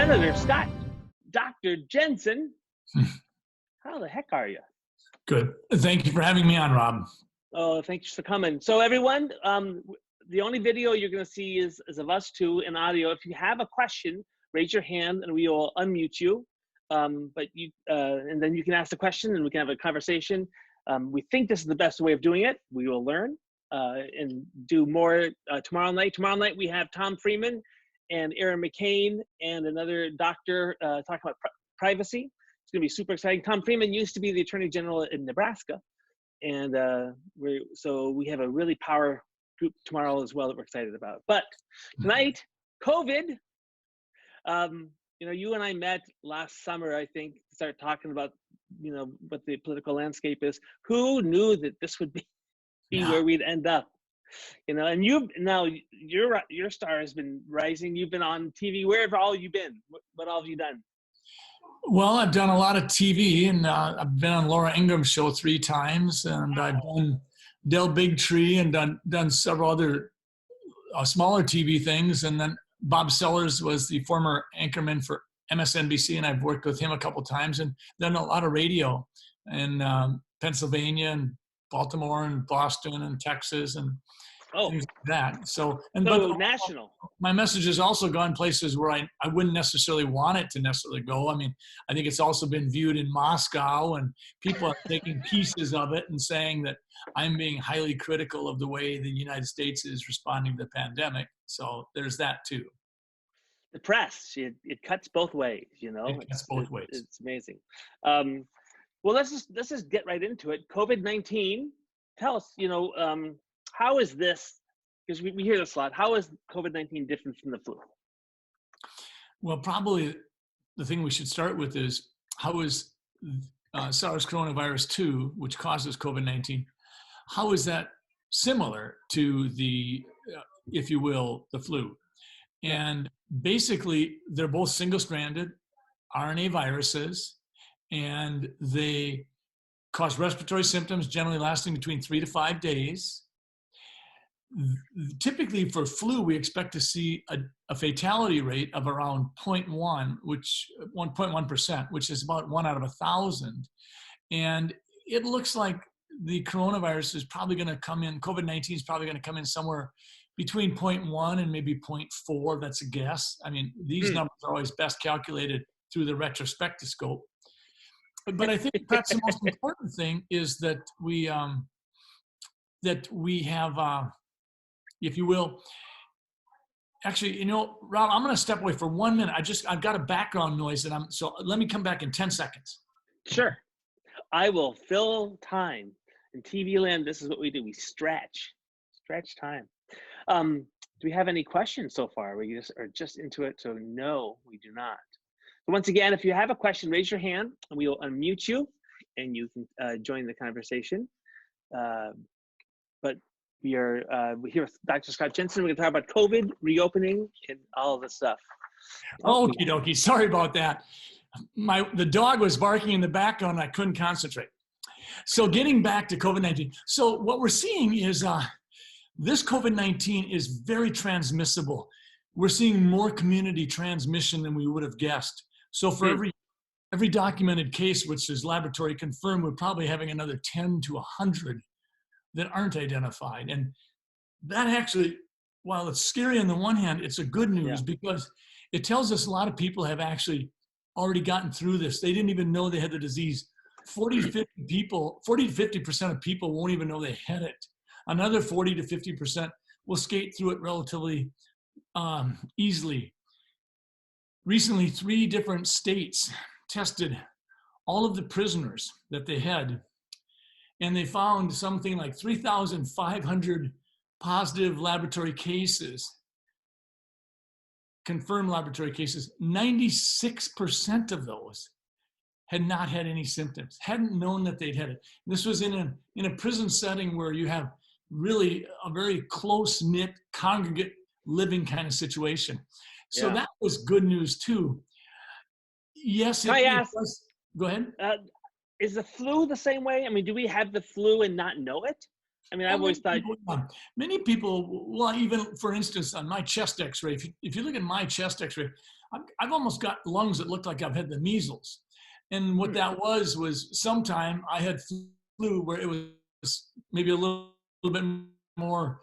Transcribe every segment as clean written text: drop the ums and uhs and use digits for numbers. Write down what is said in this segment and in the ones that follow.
Senator Scott, Dr. Jensen, how the heck are you? Good. Thank you for having me on, Rob. Oh, thanks for coming. So everyone, the only video you're going to see is of us two in audio. If you have a question, raise your hand and we will unmute you. And then you can ask the question and we can have a conversation. We think this is the best way of doing it. We will learn and do more tomorrow night. Tomorrow night we have Tom Freeman and Aaron McCain and another doctor talking about privacy. It's going to be super exciting. Tom Freeman used to be the Attorney General in Nebraska. And so we have a really power group tomorrow as well that we're excited about. But tonight, COVID. You and I met last summer, I think, to start talking about, what the political landscape is. Who knew that this would be where we'd end up? And your star has been rising. You've been on TV. Where have all you been? What all have you done? Well, I've done a lot of TV, and I've been on Laura Ingram's show 3 times, and I've done Del Bigtree and done several other smaller TV things. And then Bob Sellers was the former anchorman for MSNBC, and I've worked with him a couple times and done a lot of radio in Pennsylvania and Baltimore and Boston and Texas and things like that. So national. My message has also gone places where I wouldn't necessarily want it to necessarily go. I mean, I think it's also been viewed in Moscow, and people are taking pieces of it and saying that I'm being highly critical of the way the United States is responding to the pandemic. So there's that too. The press, it cuts both ways, It cuts both ways. It's amazing. Well, let's just get right into it. COVID-19, tell us, how is this, because we hear this a lot, how is COVID-19 different from the flu? Well, probably the thing we should start with is how is SARS coronavirus 2, which causes COVID-19, how is that similar to the, if you will, the flu? And basically, they're both single-stranded RNA viruses, and they cause respiratory symptoms generally lasting between 3 to 5 days. Typically for flu, we expect to see a fatality rate of around 1.1%, which is about 1 out of 1,000. And it looks like the coronavirus is probably going to come in, COVID-19 is probably going to come in somewhere between 0.1 and maybe 0.4. That's a guess. I mean, these numbers are always best calculated through the retrospectoscope. But I think perhaps the most important thing is that we have, if you will, actually, Rob, I'm going to step away for 1 minute. I've got a background noise, so let me come back in 10 seconds. Sure. I will fill time. In TV land, this is what we do. We stretch time. Do we have any questions so far? We are just into it, so no, we do not. So once again, if you have a question, raise your hand, and we will unmute you, and you can join the conversation. But we're here with Dr. Scott Jensen. We're going to talk about COVID, reopening, and all of this stuff. Okie dokie. Sorry about that. The dog was barking in the background, and I couldn't concentrate. So getting back to COVID-19. So what we're seeing is this COVID-19 is very transmissible. We're seeing more community transmission than we would have guessed. So for every documented case, which is laboratory confirmed, we're probably having another 10 to 100 that aren't identified. And that actually, while it's scary on the one hand, it's a good news because it tells us a lot of people have actually already gotten through this. They didn't even know they had the disease. 40 to 50% of people won't even know they had it. Another 40 to 50% will skate through it relatively easily. Recently, 3 different states tested all of the prisoners that they had, and they found something like 3,500 positive laboratory cases, confirmed laboratory cases. 96% of those had not had any symptoms, hadn't known that they'd had it. This was in a prison setting where you have really a very close-knit, congregate living kind of situation. So that was good news too. Yes. Can I ask? Go ahead. Is the flu the same way? I mean, do we have the flu and not know it? I mean, I've Well, always thought. many people, well, even for instance, on my chest x-ray, if you look at my chest x-ray, I've almost got lungs that look like I've had the measles. And what that was sometime I had flu where it was maybe a little bit more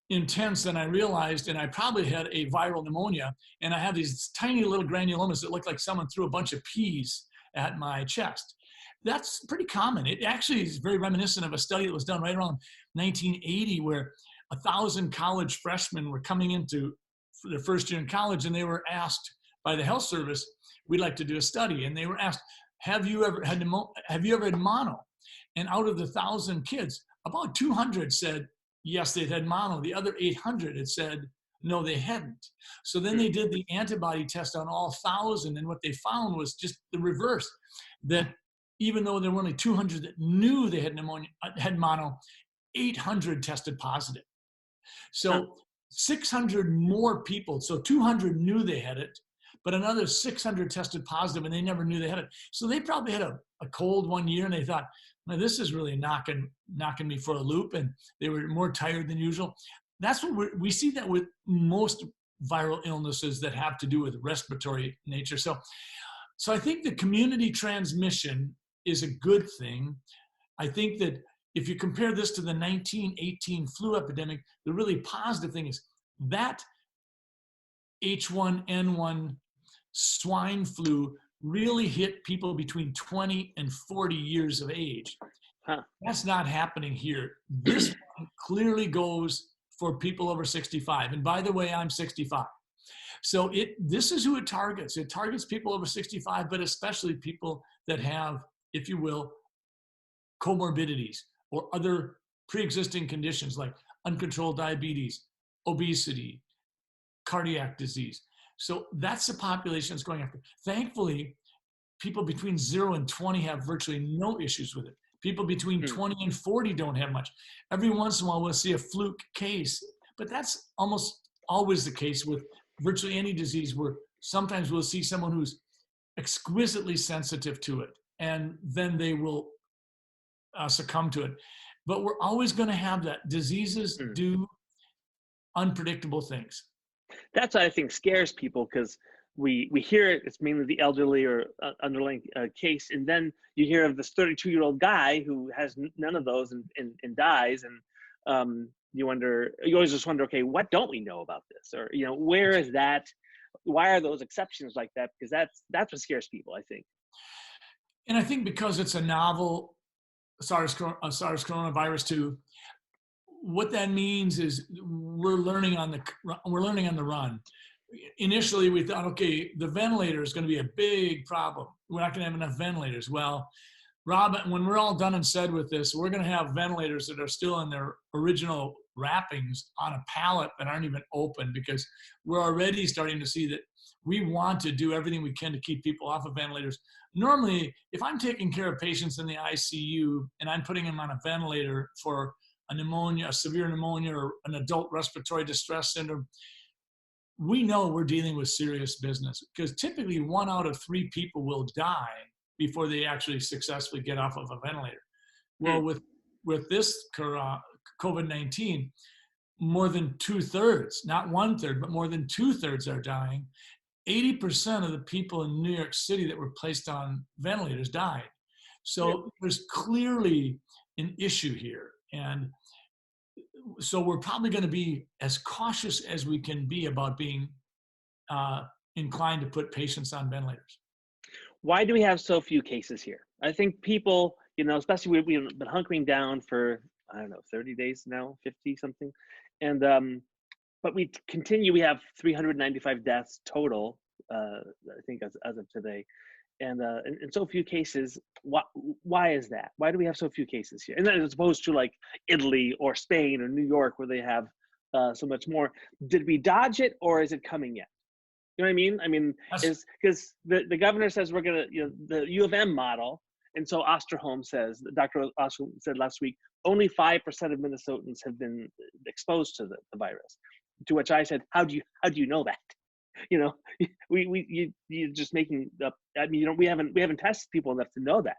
intense than I realized, and I probably had a viral pneumonia, and I have these tiny little granulomas that look like someone threw a bunch of peas at my chest. That's pretty common. It actually is very reminiscent of a study that was done right around 1980 where 1,000 college freshmen were coming into their first year in college, and they were asked by the health service, we'd like to do a study. And they were asked, have you ever had mono? And out of the 1,000 kids, about 200 said, yes, they'd had mono. The other 800 had said, no, they hadn't. So then they did the antibody test on all 1,000. And what they found was just the reverse, that even though there were only 200 that knew they had pneumonia, had mono, 800 tested positive. So 600 more people, so 200 knew they had it, but another 600 tested positive and they never knew they had it. So they probably had a cold one year and they thought, now this is really knocking me for a loop, and they were more tired than usual. That's what we see that with most viral illnesses that have to do with respiratory nature. So I think the community transmission is a good thing. I think that if you compare this to the 1918 flu epidemic, the really positive thing is that H1N1 swine flu really hit people between 20 and 40 years of age. That's not happening here. This one clearly goes for people over 65. And by the way, I'm 65. So this is who it targets. It targets people over 65, but especially people that have, if you will, comorbidities or other pre-existing conditions like uncontrolled diabetes, obesity, cardiac disease. So that's the population that's going after. Thankfully, people between 0 and 20 have virtually no issues with it. People between 20 and 40 don't have much. Every once in a while, we'll see a fluke case, but that's almost always the case with virtually any disease, where sometimes we'll see someone who's exquisitely sensitive to it, and then they will succumb to it. But we're always going to have that. Diseases do unpredictable things. That's what I think scares people, because we hear it, it's mainly the elderly or underlying case, and then you hear of this 32-year-old guy who has none of those and dies, and you always just wonder, okay, what don't we know about this? Or, where is that? Why are those exceptions like that? Because that's what scares people, I think. And I think because it's a novel SARS coronavirus 2, what that means is we're learning on the run. Initially, we thought, okay, the ventilator is going to be a big problem. We're not going to have enough ventilators. Well, Rob, when we're all done and said with this, we're going to have ventilators that are still in their original wrappings on a pallet that aren't even open, because we're already starting to see that we want to do everything we can to keep people off of ventilators. Normally, if I'm taking care of patients in the ICU and I'm putting them on a ventilator for a severe pneumonia, or an adult respiratory distress syndrome, we know we're dealing with serious business, because typically 1 out of 3 people will die before they actually successfully get off of a ventilator. Well, with this COVID-19, more than 2/3, not 1/3, but more than 2/3 are dying. 80% of the people in New York City that were placed on ventilators died. So there's clearly an issue here. And so we're probably going to be as cautious as we can be about being inclined to put patients on ventilators. Why do we have so few cases here? I think people, especially we've been hunkering down for, 30 days now, 50 something. And, but we have 395 deaths total, I think as of today. And so few cases. Why is that? Why do we have so few cases here? And then, as opposed to like Italy or Spain or New York, where they have so much more. Did we dodge it, or is it coming yet? You know what I mean? I mean, is because the governor says we're gonna, the U of M model, and so Osterholm says, Dr. Osterholm said last week, only 5% of Minnesotans have been exposed to the virus. To which I said, how do you know that? You're just making up. I mean, we haven't tested people enough to know that.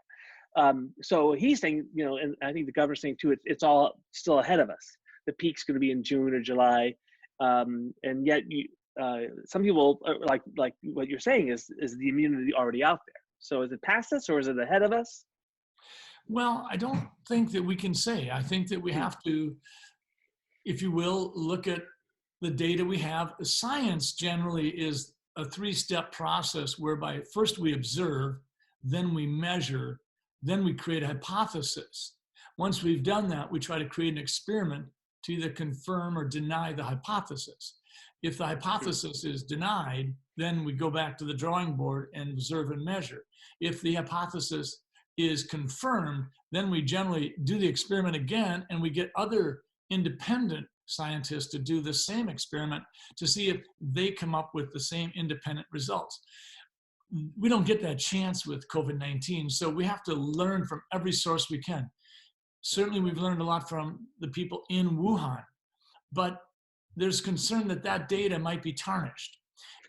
So he's saying, you know, and I think the governor's saying too, it's all still ahead of us. The peak's going to be in June or July, and yet some people like what you're saying is the immunity already out there. So is it past us or is it ahead of us? Well, I don't think that we can say. I think that we have to, if you will, look at the data we have. Science generally is a 3-step process whereby first we observe, then we measure, then we create a hypothesis. Once we've done that, we try to create an experiment to either confirm or deny the hypothesis. If the hypothesis is denied, then we go back to the drawing board and observe and measure. If the hypothesis is confirmed, then we generally do the experiment again, and we get other independent scientists to do the same experiment to see if they come up with the same independent results. We don't get that chance with COVID-19, so we have to learn from every source we can. Certainly, we've learned a lot from the people in Wuhan, but there's concern that that data might be tarnished.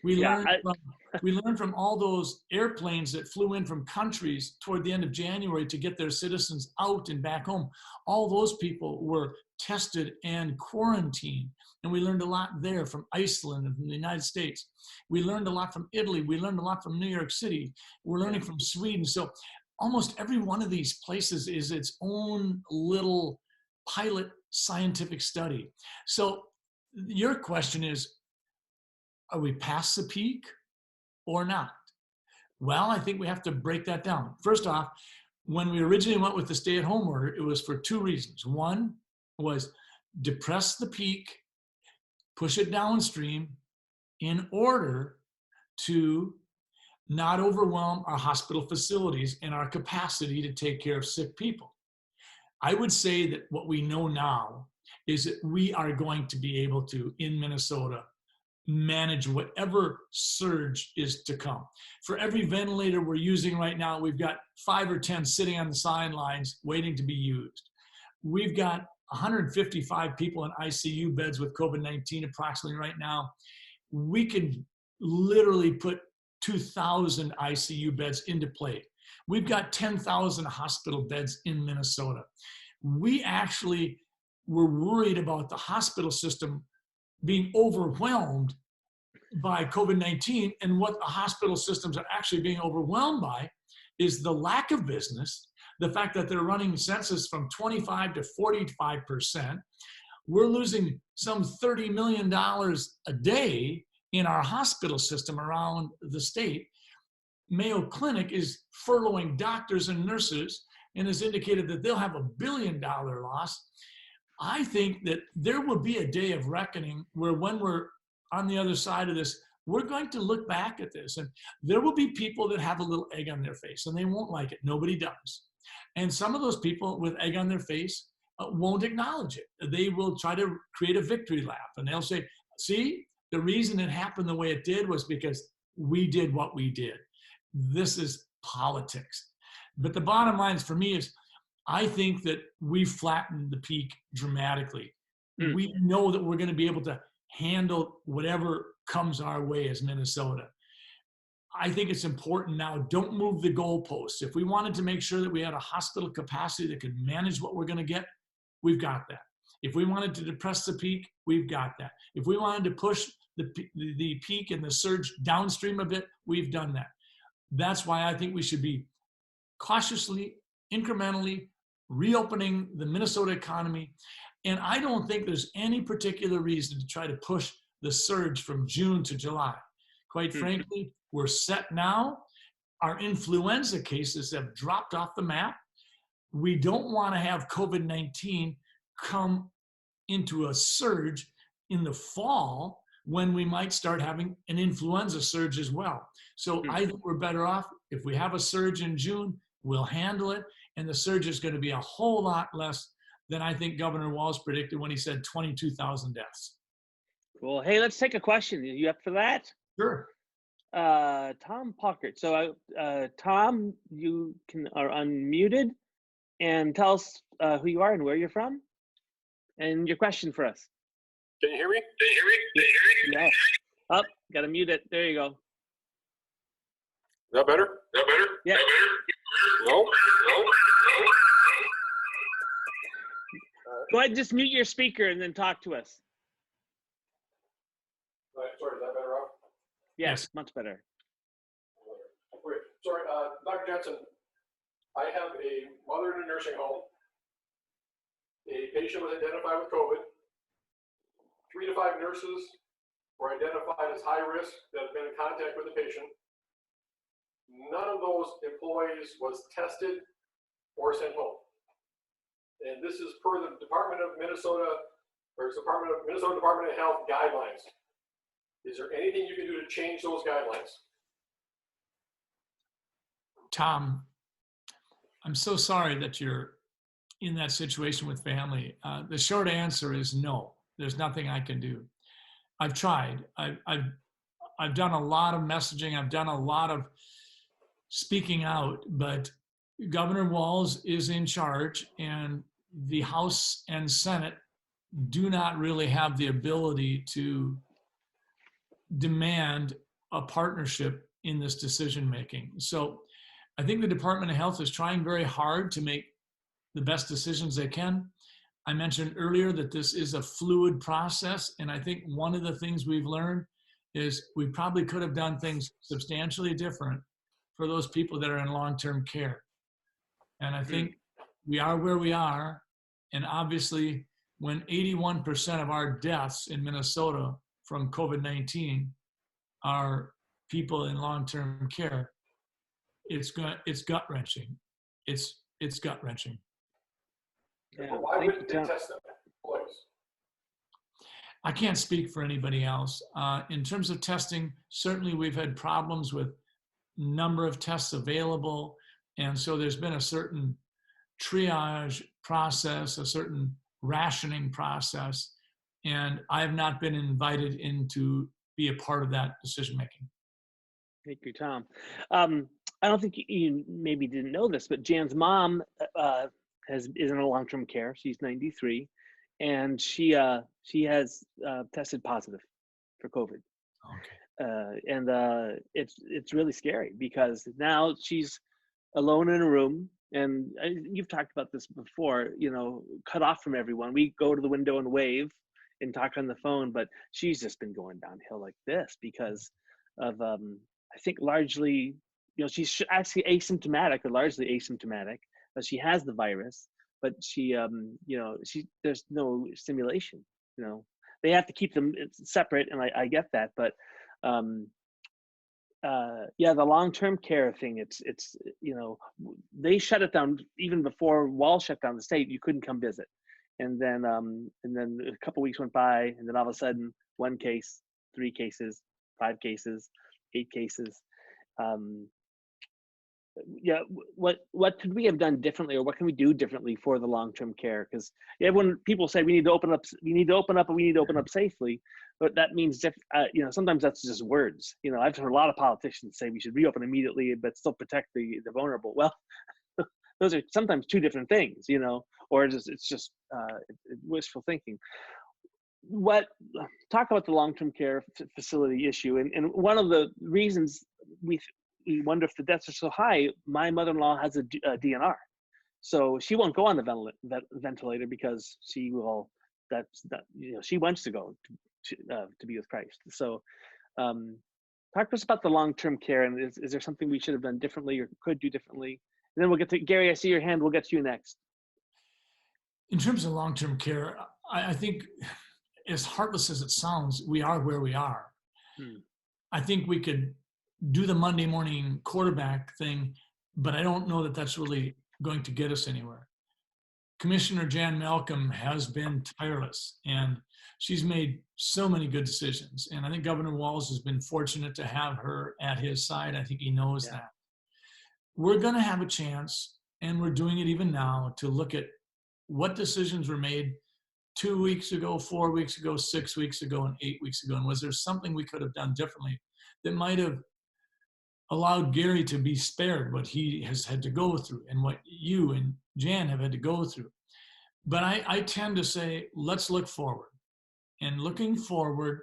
We learned from all those airplanes that flew in from countries toward the end of January to get their citizens out and back home. All those people were tested and quarantined. And we learned a lot there from Iceland and from the United States. We learned a lot from Italy. We learned a lot from New York City. We're learning from Sweden. So almost every one of these places is its own little pilot scientific study. So your question is, are we past the peak or not? Well, I think we have to break that down. First off, when we originally went with the stay-at-home order, it was for 2 reasons. One was depress the peak, push it downstream in order to not overwhelm our hospital facilities and our capacity to take care of sick people. I would say that what we know now is that we are going to be able to, in Minnesota, manage whatever surge is to come. For every ventilator we're using right now, we've got 5 or 10 sitting on the sidelines waiting to be used. We've got 155 people in ICU beds with COVID-19 approximately right now. We can literally put 2,000 ICU beds into play. We've got 10,000 hospital beds in Minnesota. We actually were worried about the hospital system being overwhelmed by COVID-19, and what the hospital systems are actually being overwhelmed by is the lack of business, the fact that they're running census from 25 to 45%. We're losing some $30 million a day in our hospital system around the state. Mayo Clinic is furloughing doctors and nurses and has indicated that they'll have $1 billion loss. I think that there will be a day of reckoning where, when we're on the other side of this, we're going to look back at this, and there will be people that have a little egg on their face and they won't like it. Nobody does. And some of those people with egg on their face won't acknowledge it. They will try to create a victory lap, and they'll say, see, the reason it happened the way it did was because we did what we did. This is politics. But the bottom line for me is, I think that we've flattened the peak dramatically. We know that we're going to be able to handle whatever comes our way as Minnesota. I think it's important now, don't move the goalposts. If we wanted to make sure that we had a hospital capacity that could manage what we're going to get, we've got that. If we wanted to depress the peak, we've got that. If we wanted to push the peak and the surge downstream a bit, we've done that. That's why I think we should be cautiously, incrementally reopening the Minnesota economy. And I don't think there's any particular reason to try to push the surge from June to July. Quite frankly, we're set now. Our influenza cases have dropped off the map. We don't want to have COVID-19 come into a surge in the fall when we might start having an influenza surge as well. So I think we're better off if we have a surge in June, we'll handle it. And the surge is going to be a whole lot less than I think Governor Walz predicted when he said 22,000 deaths. Cool. Hey, let's take a question. Are you up for that? Sure. Tom Pockert. So, Tom, you are unmuted, and tell us who you are and where you're from, and your question for us. Can you hear me? Yeah. Oh, gotta mute it. There you go. Is that better? Yeah. No, no. Go ahead, just mute your speaker and then talk to us. Sorry, is that better, Rob? Yes, much better. Wait, sorry, Dr. Jensen, I have a mother in a nursing home. A patient was identified with COVID. 3 to 5 nurses were identified as high risk that have been in contact with the patient. None of those employees was tested or sent home. And this is per the Department of Minnesota Department of Health guidelines. Is there anything you can do to change those guidelines? Tom, I'm so sorry that you're in that situation with family. The short answer is no. There's nothing I can do. I've tried. I've done a lot of messaging. I've done a lot of speaking out, but Governor Walz is in charge, and the House and Senate do not really have the ability to demand a partnership in this decision making. So I think the Department of Health is trying very hard to make the best decisions they can. I mentioned earlier that this is a fluid process, and I think one of the things we've learned is we probably could have done things substantially different for those people that are in long-term care. And I think we are where we are, and obviously when 81% of our deaths in Minnesota from COVID-19 are people in long-term care, it's gut-wrenching. It's gut-wrenching. Yeah, But why wouldn't they test them, employees? I can't speak for anybody else. In terms of testing, certainly we've had problems with number of tests available. And so there's been a certain triage process, a certain rationing process. And I have not been invited in to be a part of that decision-making. Thank you, Tom. I don't think you maybe didn't know this, but Jan's mom is in a long-term care. She's 93, and she has tested positive for COVID. Okay. And it's really scary because now she's alone in a room, and you've talked about this before, cut off from everyone. We go to the window and wave and talk on the phone, but she's just been going downhill like this because of, I think largely, she's actually asymptomatic or largely asymptomatic, but she has the virus, but she there's no stimulation, they have to keep them separate. And I get that, but the long-term care thing, it's they shut it down even before Walz shut down the state. You couldn't come visit, and then a couple weeks went by, and then all of a sudden 1 case, 3 cases, 5 cases, 8 cases. What could we have done differently, or what can we do differently for the long-term care? Because people say we need to open up, and we need to open up safely, but that means sometimes that's just words. I've heard a lot of politicians say we should reopen immediately but still protect the vulnerable. Well, those are sometimes 2 different things, or it's just wishful thinking. Talk about the long-term care facility issue, and one of the reasons we wonder if the deaths are so high. My mother-in-law has a DNR, so she won't go on the ventilator because she wants to go to be with Christ. So talk to us about the long-term care, and is there something we should have done differently or could do differently? And then we'll get to Gary. I see your hand. We'll get to you next. In terms of long-term care, I think, as heartless as it sounds, we are where we are. I think we could do the Monday morning quarterback thing, but I don't know that that's really going to get us anywhere. Commissioner Jan Malcolm has been tireless, and she's made so many good decisions. And I think Governor Walz has been fortunate to have her at his side. I think he knows that. We're going to have a chance, and we're doing it even now, to look at what decisions were made 2 weeks ago, 4 weeks ago, 6 weeks ago, and 8 weeks ago. And was there something we could have done differently that might have allowed Gary to be spared what he has had to go through and what you and Jan have had to go through? But I tend to say, let's look forward. And looking forward,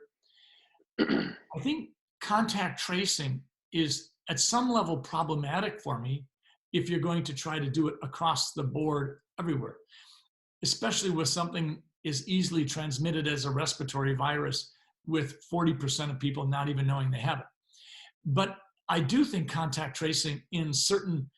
I think contact tracing is at some level problematic for me if you're going to try to do it across the board everywhere, especially with something as easily transmitted as a respiratory virus, with 40% of people not even knowing they have it. But I do think contact tracing in certain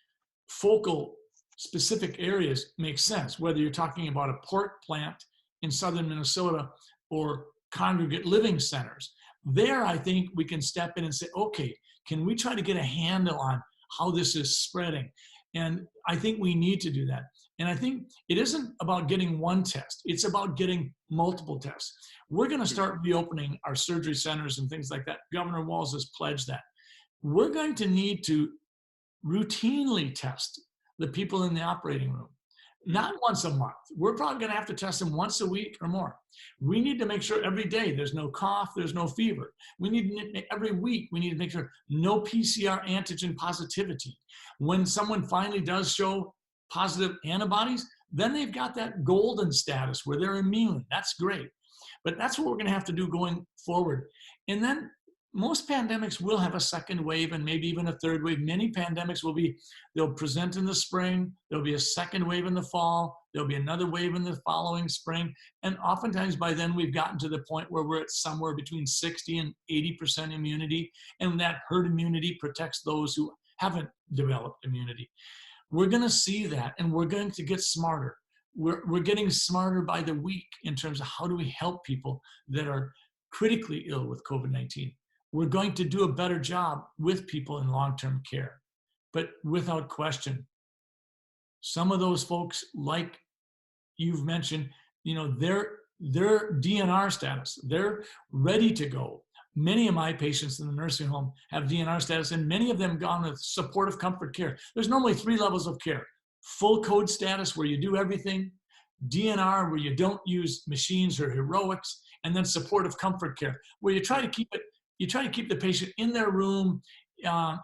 focal specific areas makes sense, whether you're talking about a pork plant in southern Minnesota or congregate living centers. There, I think we can step in and say, okay, can we try to get a handle on how this is spreading? And I think we need to do that. And I think it isn't about getting one test, it's about getting multiple tests. We're going to start reopening our surgery centers and things like that. Governor Walz has pledged that. We're going to need to routinely test the people in the operating room, not once a month. We're probably going to have to test them once a week or more. We need to make sure every day there's no cough, there's no fever. We need every week, we need to make sure no PCR antigen positivity. When someone finally does show positive antibodies, then they've got that golden status where they're immune. That's great. But that's what we're going to have to do going forward. And then most pandemics will have a second wave and maybe even a third wave. Many pandemics they'll present in the spring, there'll be a second wave in the fall, there'll be another wave in the following spring. And oftentimes by then we've gotten to the point where we're at somewhere between 60 and 80% immunity. And that herd immunity protects those who haven't developed immunity. We're going to see that, and we're going to get smarter. We're getting smarter by the week in terms of how do we help people that are critically ill with COVID-19. We're going to do a better job with people in long-term care. But without question, some of those folks, like you've mentioned, their DNR status, they're ready to go. Many of my patients in the nursing home have DNR status, and many of them gone with supportive comfort care. There's normally 3 levels of care: full code status, where you do everything; DNR, where you don't use machines or heroics; and then supportive comfort care, where you try to keep the patient in their room,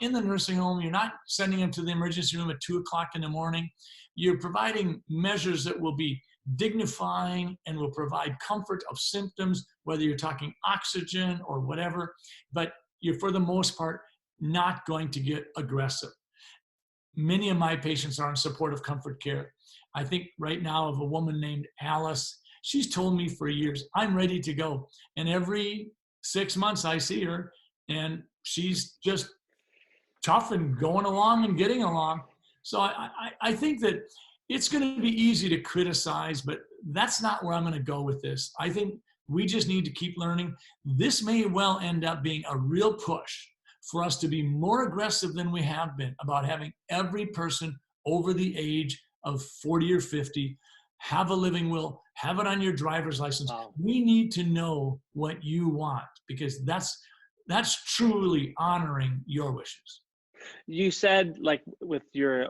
in the nursing home. You're not sending them to the emergency room at 2 o'clock in the morning. You're providing measures that will be dignifying and will provide comfort of symptoms, whether you're talking oxygen or whatever, but you're for the most part not going to get aggressive. Many of my patients are in supportive comfort care. I think right now of a woman named Alice. She's told me for years, I'm ready to go. And every 6 months I see her, and she's just tough and going along and getting along. So I think that it's going to be easy to criticize, but that's not where I'm going to go with this. I think we just need to keep learning. This may well end up being a real push for us to be more aggressive than we have been about having every person over the age of 40 or 50 have a living will, have it on your driver's license. Wow. We need to know what you want, because that's truly honoring your wishes. You said, like, with your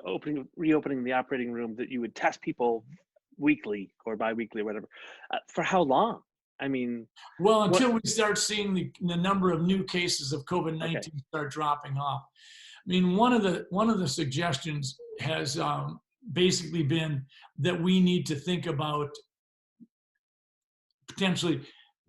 reopening the operating room, that you would test people weekly or biweekly or whatever. For how long? I mean, well, until we start seeing the number of new cases of COVID-19 start dropping off. I mean, one of the suggestions has basically been that we need to think about potentially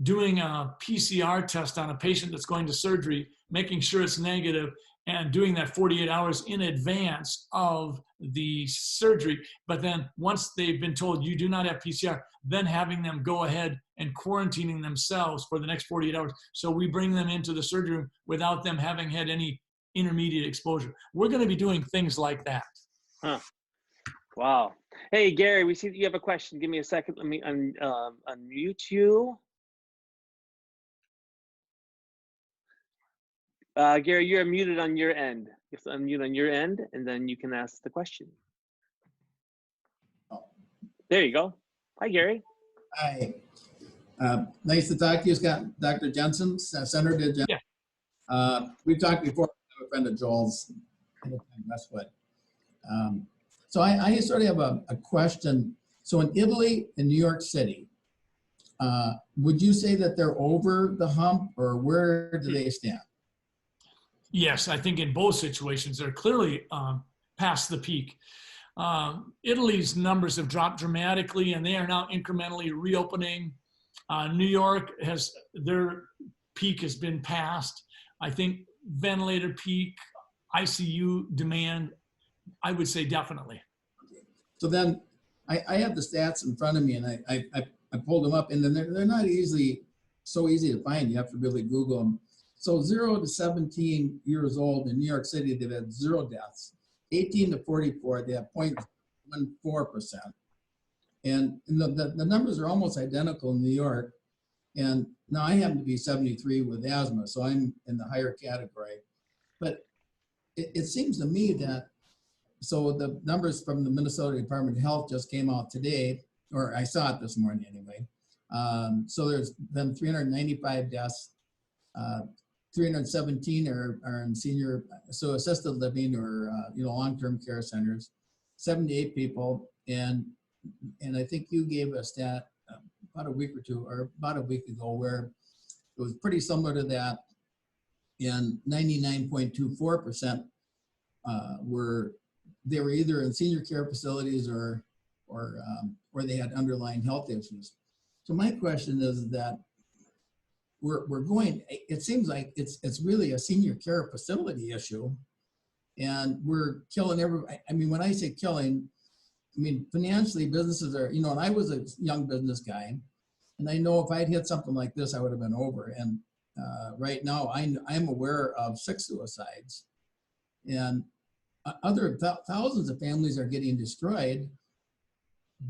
doing a PCR test on a patient that's going to surgery, making sure it's negative, and doing that 48 hours in advance of the surgery. But then once they've been told you do not have PCR, then having them go ahead and quarantining themselves for the next 48 hours. So we bring them into the surgery room without them having had any intermediate exposure. We're going to be doing things like that. Huh. Wow. Hey, Gary, we see that you have a question. Give me a second. Let me unmute you. Gary, you're muted on your end. You have to unmute on your end, and then you can ask the question. Oh. There you go. Hi, Gary. Hi. Nice to talk to you, Scott. Dr. Jensen, Senator Jensen. Yeah. We've talked before. I'm a friend of Joel's in Westwood. So I sort of have a question. So in Italy and New York City, would you say that they're over the hump, or where do they stand? Yes, I think in both situations, they're clearly past the peak. Italy's numbers have dropped dramatically, and they are now incrementally reopening. New York their peak has been passed. I think ventilator peak, ICU demand I would say definitely. So then I have the stats in front of me, and I pulled them up, and then they're not so easy to find. You have to really Google them. So 0 to 17 years old in New York City, they've had 0 deaths. 18 to 44, they have 0.14%. And the numbers are almost identical in New York. And now I happen to be 73 with asthma, so I'm in the higher category. But it seems to me that, so the numbers from the Minnesota Department of Health just came out today, or I saw it this morning anyway. So there's been 395 deaths, 317 are in senior, so assisted living or long-term care centers, 78 people, and I think you gave a stat about a week ago where it was pretty similar to that, and 99.24% were either in senior care facilities or they had underlying health issues. So my question is that it seems like it's really a senior care facility issue, and we're killing everybody. I mean, when I say killing, I mean, financially businesses are, and I was a young business guy, and I know if I'd hit something like this, I would have been over. And right now I'm aware of 6 suicides, and other thousands of families are getting destroyed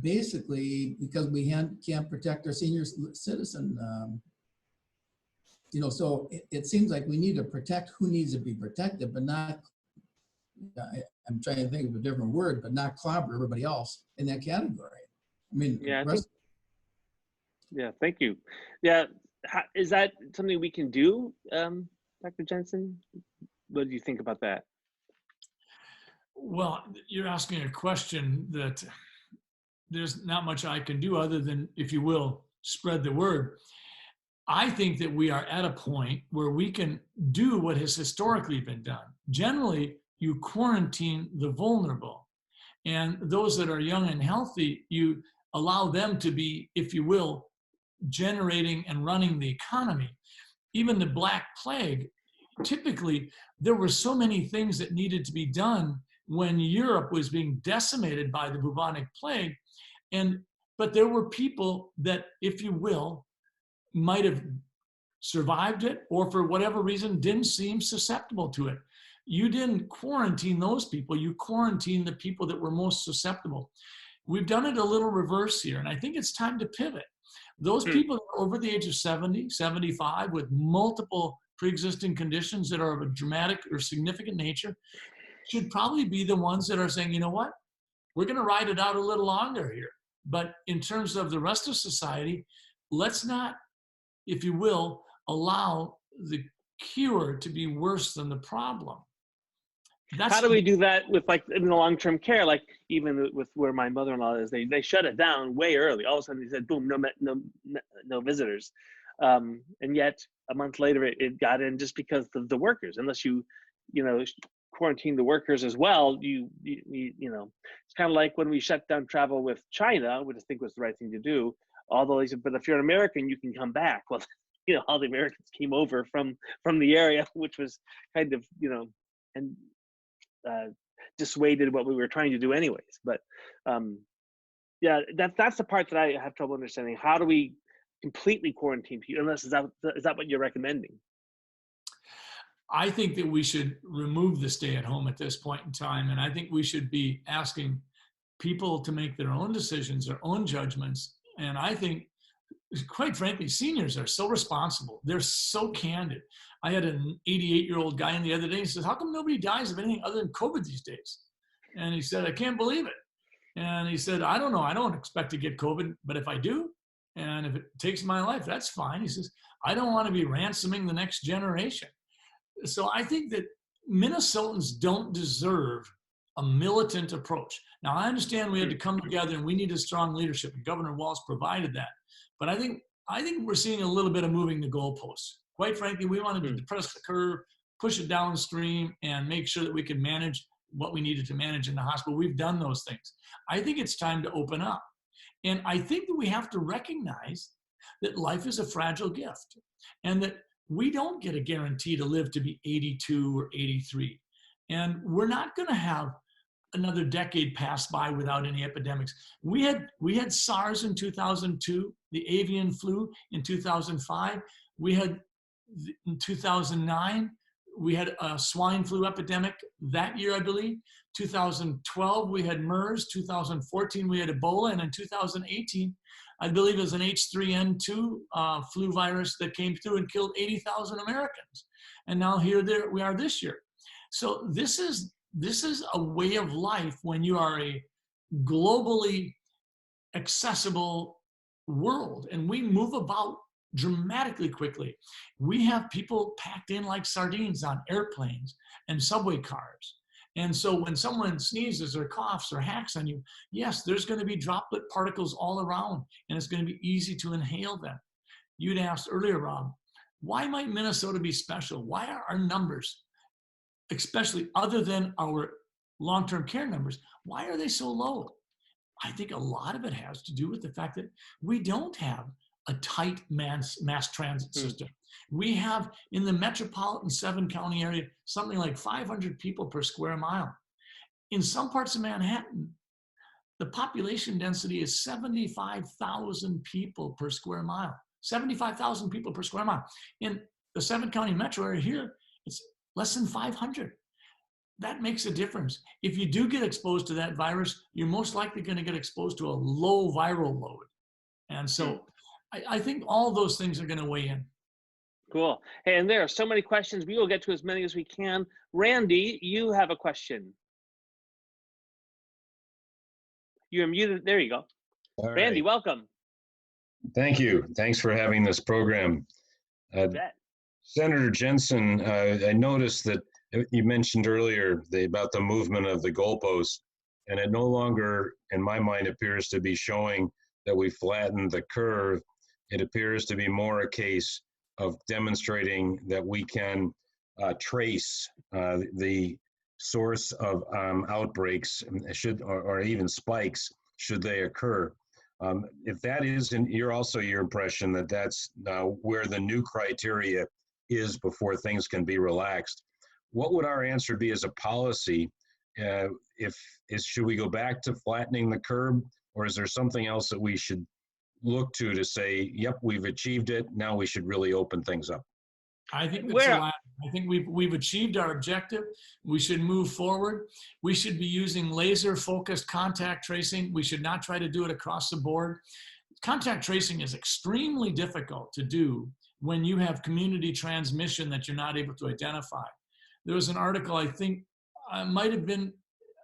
basically because we can't protect our senior citizen. So it seems like we need to protect who needs to be protected, but not, I'm trying to think of a different word, but not clobber everybody else in that category. I mean, yeah, thank you. Yeah, is that something we can do, Dr. Jensen? What do you think about that? Well, you're asking a question that there's not much I can do other than, if you will, spread the word. I think that we are at a point where we can do what has historically been done. Generally, you quarantine the vulnerable, and those that are young and healthy, you allow them to be, if you will, generating and running the economy. Even the Black Plague, typically, there were so many things that needed to be done when Europe was being decimated by the bubonic plague. But there were people that, if you will, might have survived it, or for whatever reason didn't seem susceptible to it. You didn't quarantine those people, you quarantined the people that were most susceptible. We've done it a little reverse here, and I think it's time to pivot. Those people that are over the age of 70, 75 with multiple pre-existing conditions that are of a dramatic or significant nature should probably be the ones that are saying, you know what, we're going to ride it out a little longer here. But in terms of the rest of society, let's not, if you will, allow the cure to be worse than the problem. How do we do that with, like, in the long-term care? Like, even with where my mother-in-law is, they shut it down way early. All of a sudden, they said, boom, no visitors. And yet a month later, it got in just because of the workers. Unless you quarantine the workers as well, it's kind of like when we shut down travel with China, which I think was the right thing to do. Although they said, but if you're an American, you can come back. Well, all the Americans came over from the area, which was kind of, and dissuaded what we were trying to do anyways. But yeah, that's the part that I have trouble understanding. How do we completely quarantine people? Unless is that what you're recommending? I think that we should remove the stay at home at this point in time. And I think we should be asking people to make their own decisions, their own judgments. And I think, quite frankly, seniors are so responsible. They're so candid. I had an 88-year-old guy in the other day. He says, how come nobody dies of anything other than COVID these days? And he said, I can't believe it. And he said, I don't know. I don't expect to get COVID, but if I do, and if it takes my life, that's fine. He says, I don't want to be ransoming the next generation. So I think that Minnesotans don't deserve a militant approach. Now, I understand we had to come together and we needed strong leadership, and Governor Walz provided that. But I think we're seeing a little bit of moving the goalposts. Quite frankly, we wanted to depress the curve, push it downstream, and make sure that we could manage what we needed to manage in the hospital. We've done those things. I think it's time to open up. And I think that we have to recognize that life is a fragile gift, and that we don't get a guarantee to live to be 82 or 83. And we're not going to have another decade pass by without any epidemics. We had SARS in 2002, the avian flu in 2005. We had in 2009, we had a swine flu epidemic that year, I believe. 2012, we had MERS. 2014, we had Ebola. And in 2018, I believe it was an H3N2 flu virus that came through and killed 80,000 Americans. And now there we are this year. So this is a way of life when you are a globally accessible world, and we move about dramatically quickly. We have people packed in like sardines on airplanes and subway cars. And so when someone sneezes or coughs or hacks on you, yes, there's going to be droplet particles all around, and it's going to be easy to inhale them. You'd asked earlier, Rob, why might Minnesota be special? Why are our numbers, especially other than our long-term care numbers, why are they so low? I think a lot of it has to do with the fact that we don't have a tight mass transit system. We have, in the metropolitan 7-county area, something like 500 people per square mile. In some parts of Manhattan, the population density is 75,000 people per square mile. 75,000 people per square mile. In the 7-county metro area here, it's less than 500. That makes a difference. If you do get exposed to that virus, you're most likely going to get exposed to a low viral load. And so I think all those things are going to weigh in. Cool. Hey, and there are so many questions. We will get to as many as we can. Randy, you have a question. You're muted. There you go. All Randy, right. welcome. Thank you. Thanks for having this program. Senator Jensen, I noticed that you mentioned earlier about the movement of the goalpost, and it no longer, in my mind, appears to be showing that we flattened the curve. It appears to be more a case of demonstrating that we can trace the source of outbreaks or even spikes should they occur. If that is your impression that that's where the new criteria is before things can be relaxed, what would our answer be as a policy? Should we go back to flattening the curve, or is there something else that we should look to say, yep, we've achieved it, now we should really open things up? I think it's I think we've achieved our objective. We should move forward. We should be using laser-focused contact tracing. We should not try to do it across the board. Contact tracing is extremely difficult to do when you have community transmission that you're not able to identify. There was an article, I think, might have been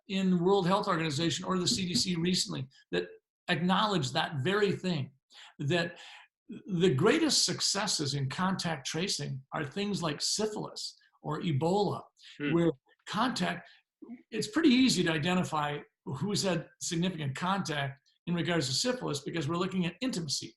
in the World Health Organization or the CDC recently, that acknowledged that very thing, that the greatest successes in contact tracing are things like syphilis or Ebola, where it's pretty easy to identify who's had significant contact in regards to syphilis because we're looking at intimacy.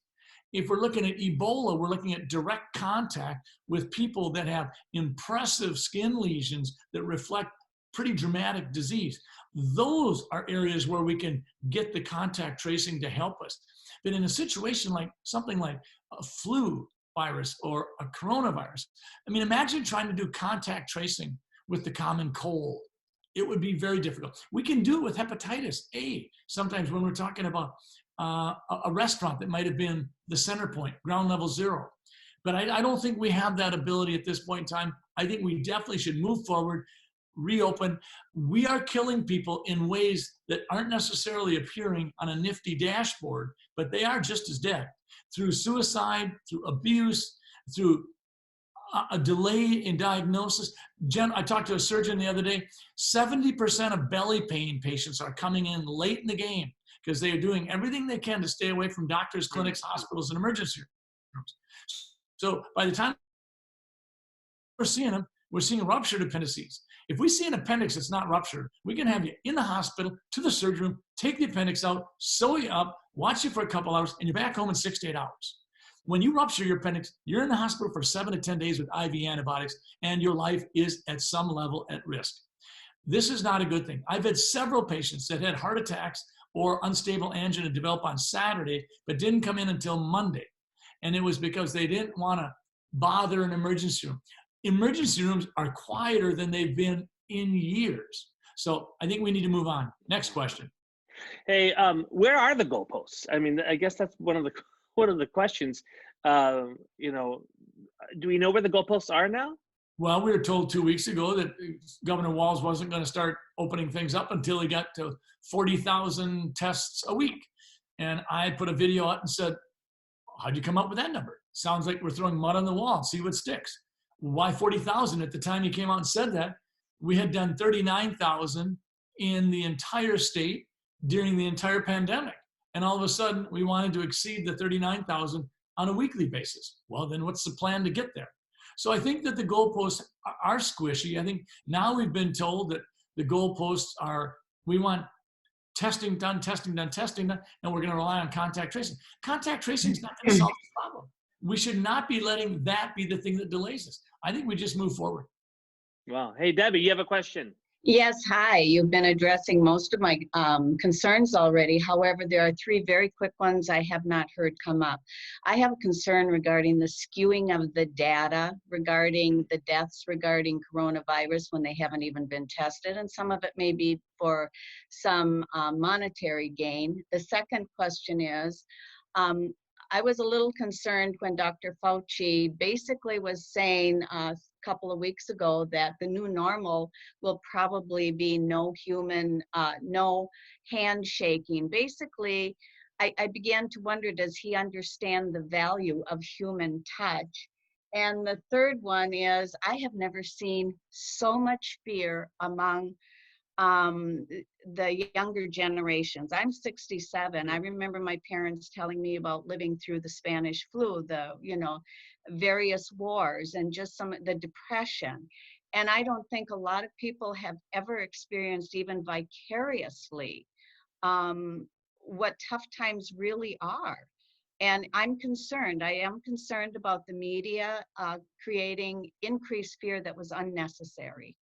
If we're looking at Ebola, we're looking at direct contact with people that have impressive skin lesions that reflect pretty dramatic disease. Those are areas where we can get the contact tracing to help us. But in a situation like something like a flu virus or a coronavirus, I mean, imagine trying to do contact tracing with the common cold. It would be very difficult. We can do it with hepatitis A. Sometimes when we're talking about a restaurant that might have been the center point, ground level zero. But I don't think we have that ability at this point in time. I think we definitely should move forward, reopen. We are killing people in ways that aren't necessarily appearing on a nifty dashboard, but they are just as dead. Through suicide, through abuse, through a delay in diagnosis. I talked to a surgeon the other day, 70% of belly pain patients are coming in late in the game because they are doing everything they can to stay away from doctors, clinics, hospitals, and emergency rooms. So by the time we're seeing them, we're seeing ruptured appendices. If we see an appendix that's not ruptured, we can have you in the hospital, to the surgery room, take the appendix out, sew you up, watch you for a couple hours, and you're back home in 6 to 8 hours. When you rupture your appendix, you're in the hospital for 7 to 10 days with IV antibiotics, and your life is at some level at risk. This is not a good thing. I've had several patients that had heart attacks or unstable angina develop on Saturday, but didn't come in until Monday. And it was because they didn't want to bother an emergency room. Emergency rooms are quieter than they've been in years. So I think we need to move on. Next question. Hey, where are the goalposts? I mean, I guess that's one of the questions. You know, do we know where the goalposts are now? Well, we were told 2 weeks ago that Governor Walz wasn't going to start opening things up until he got to 40,000 tests a week. And I put a video out and said, how'd you come up with that number? Sounds like we're throwing mud on the wall, see what sticks. Why 40,000? At the time he came out and said that, we had done 39,000 in the entire state during the entire pandemic. And all of a sudden, we wanted to exceed the 39,000 on a weekly basis. Well, then what's the plan to get there? So I think that the goalposts are squishy. I think now we've been told that the goalposts are, we want testing done, and we're going to rely on contact tracing. Contact tracing is not going to solve the problem. We should not be letting that be the thing that delays us. I think we just move forward. Well, hey, Debbie, you have a question. Yes, hi. You've been addressing most of my concerns already. However, there are three very quick ones I have not heard come up. I have a concern regarding the skewing of the data regarding the deaths regarding coronavirus when they haven't even been tested, and some of it may be for some monetary gain. The second question is, I was a little concerned when Dr. Fauci basically was saying couple of weeks ago that the new normal will probably be no handshaking. Basically, I began to wonder, does he understand the value of human touch? And the third one is, I have never seen so much fear among the younger generations. I'm 67. I remember my parents telling me about living through the Spanish flu, the, various wars, and just the depression. And I don't think a lot of people have ever experienced, even vicariously, what tough times really are. And I'm concerned. I am concerned about the media creating increased fear that was unnecessary.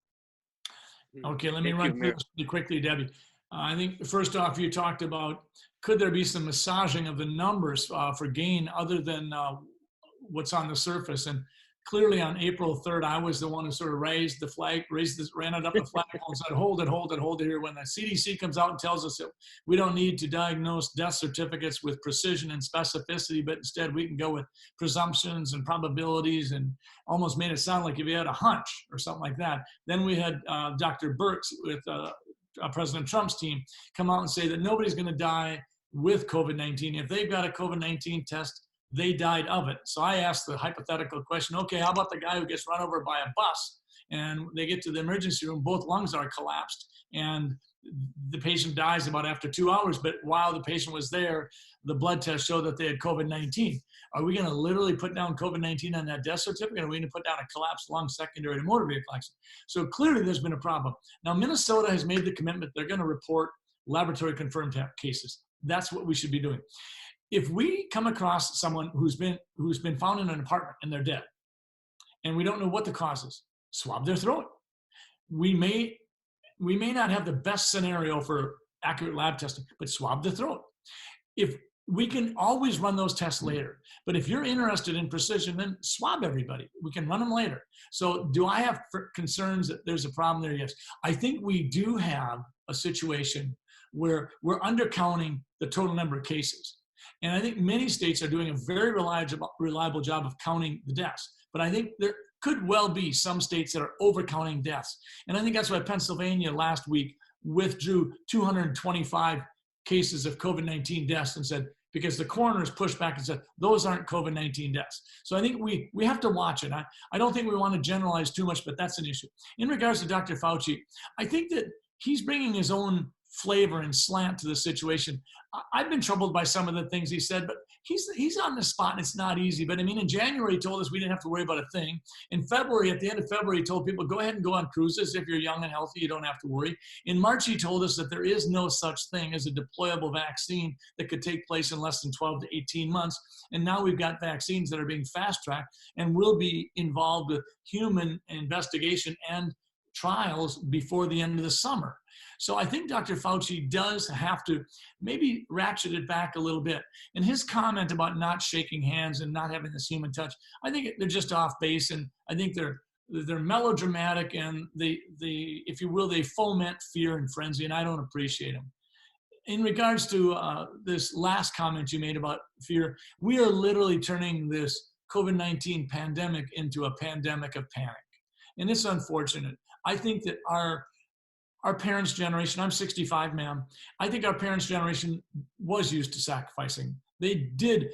Okay, let me run through this really quickly, Debbie. I think first off, you talked about, could there be some massaging of the numbers for gain other than what's on the surface? And clearly on April 3rd, I was the one who sort of ran it up the flagpole and said, hold it here. When the CDC comes out and tells us that we don't need to diagnose death certificates with precision and specificity, but instead we can go with presumptions and probabilities, and almost made it sound like if you had a hunch or something like that. Then we had Dr. Birx with President Trump's team come out and say that nobody's going to die with COVID-19. If they've got a COVID-19 test, they died of it. So I asked the hypothetical question, okay, how about the guy who gets run over by a bus and they get to the emergency room, both lungs are collapsed, and the patient dies about after 2 hours, but while the patient was there, the blood test showed that they had COVID-19. Are we going to literally put down COVID-19 on that death certificate? Or are we going to put down a collapsed lung secondary to motor vehicle accident? So clearly there's been a problem. Now, Minnesota has made the commitment they're going to report laboratory confirmed cases. That's what we should be doing. If we come across someone who's been found in an apartment and they're dead, and we don't know what the cause is, swab their throat. We may not have the best scenario for accurate lab testing, but swab the throat. If we can always run those tests later, but if you're interested in precision, then swab everybody. We can run them later. So do I have concerns that there's a problem there? Yes. I think we do have a situation where we're undercounting the total number of cases. And I think many states are doing a very reliable job of counting the deaths. But I think there could well be some states that are overcounting deaths. And I think that's why Pennsylvania last week withdrew 225 cases of COVID-19 deaths and said, because the coroners pushed back and said, those aren't COVID-19 deaths. So I think we have to watch it. I don't think we want to generalize too much, but that's an issue. In regards to Dr. Fauci, I think that he's bringing his own flavor and slant to the situation. I've been troubled by some of the things he said, but he's on the spot and it's not easy. But I mean, in January, he told us we didn't have to worry about a thing. In February, at the end of February, he told people, go ahead and go on cruises. If you're young and healthy, you don't have to worry. In March, he told us that there is no such thing as a deployable vaccine that could take place in less than 12 to 18 months. And now we've got vaccines that are being fast-tracked and will be involved with human investigation and trials before the end of the summer. So I think Dr. Fauci does have to maybe ratchet it back a little bit. And his comment about not shaking hands and not having this human touch, I think they're just off base, and I think they're they're melodramatic, and if you will, they foment fear and frenzy, and I don't appreciate them. In regards to this last comment you made about fear, we are literally turning this COVID-19 pandemic into a pandemic of panic. And it's unfortunate. I think that our parents' generation, I'm 65, ma'am, I think our parents' generation was used to sacrificing. They did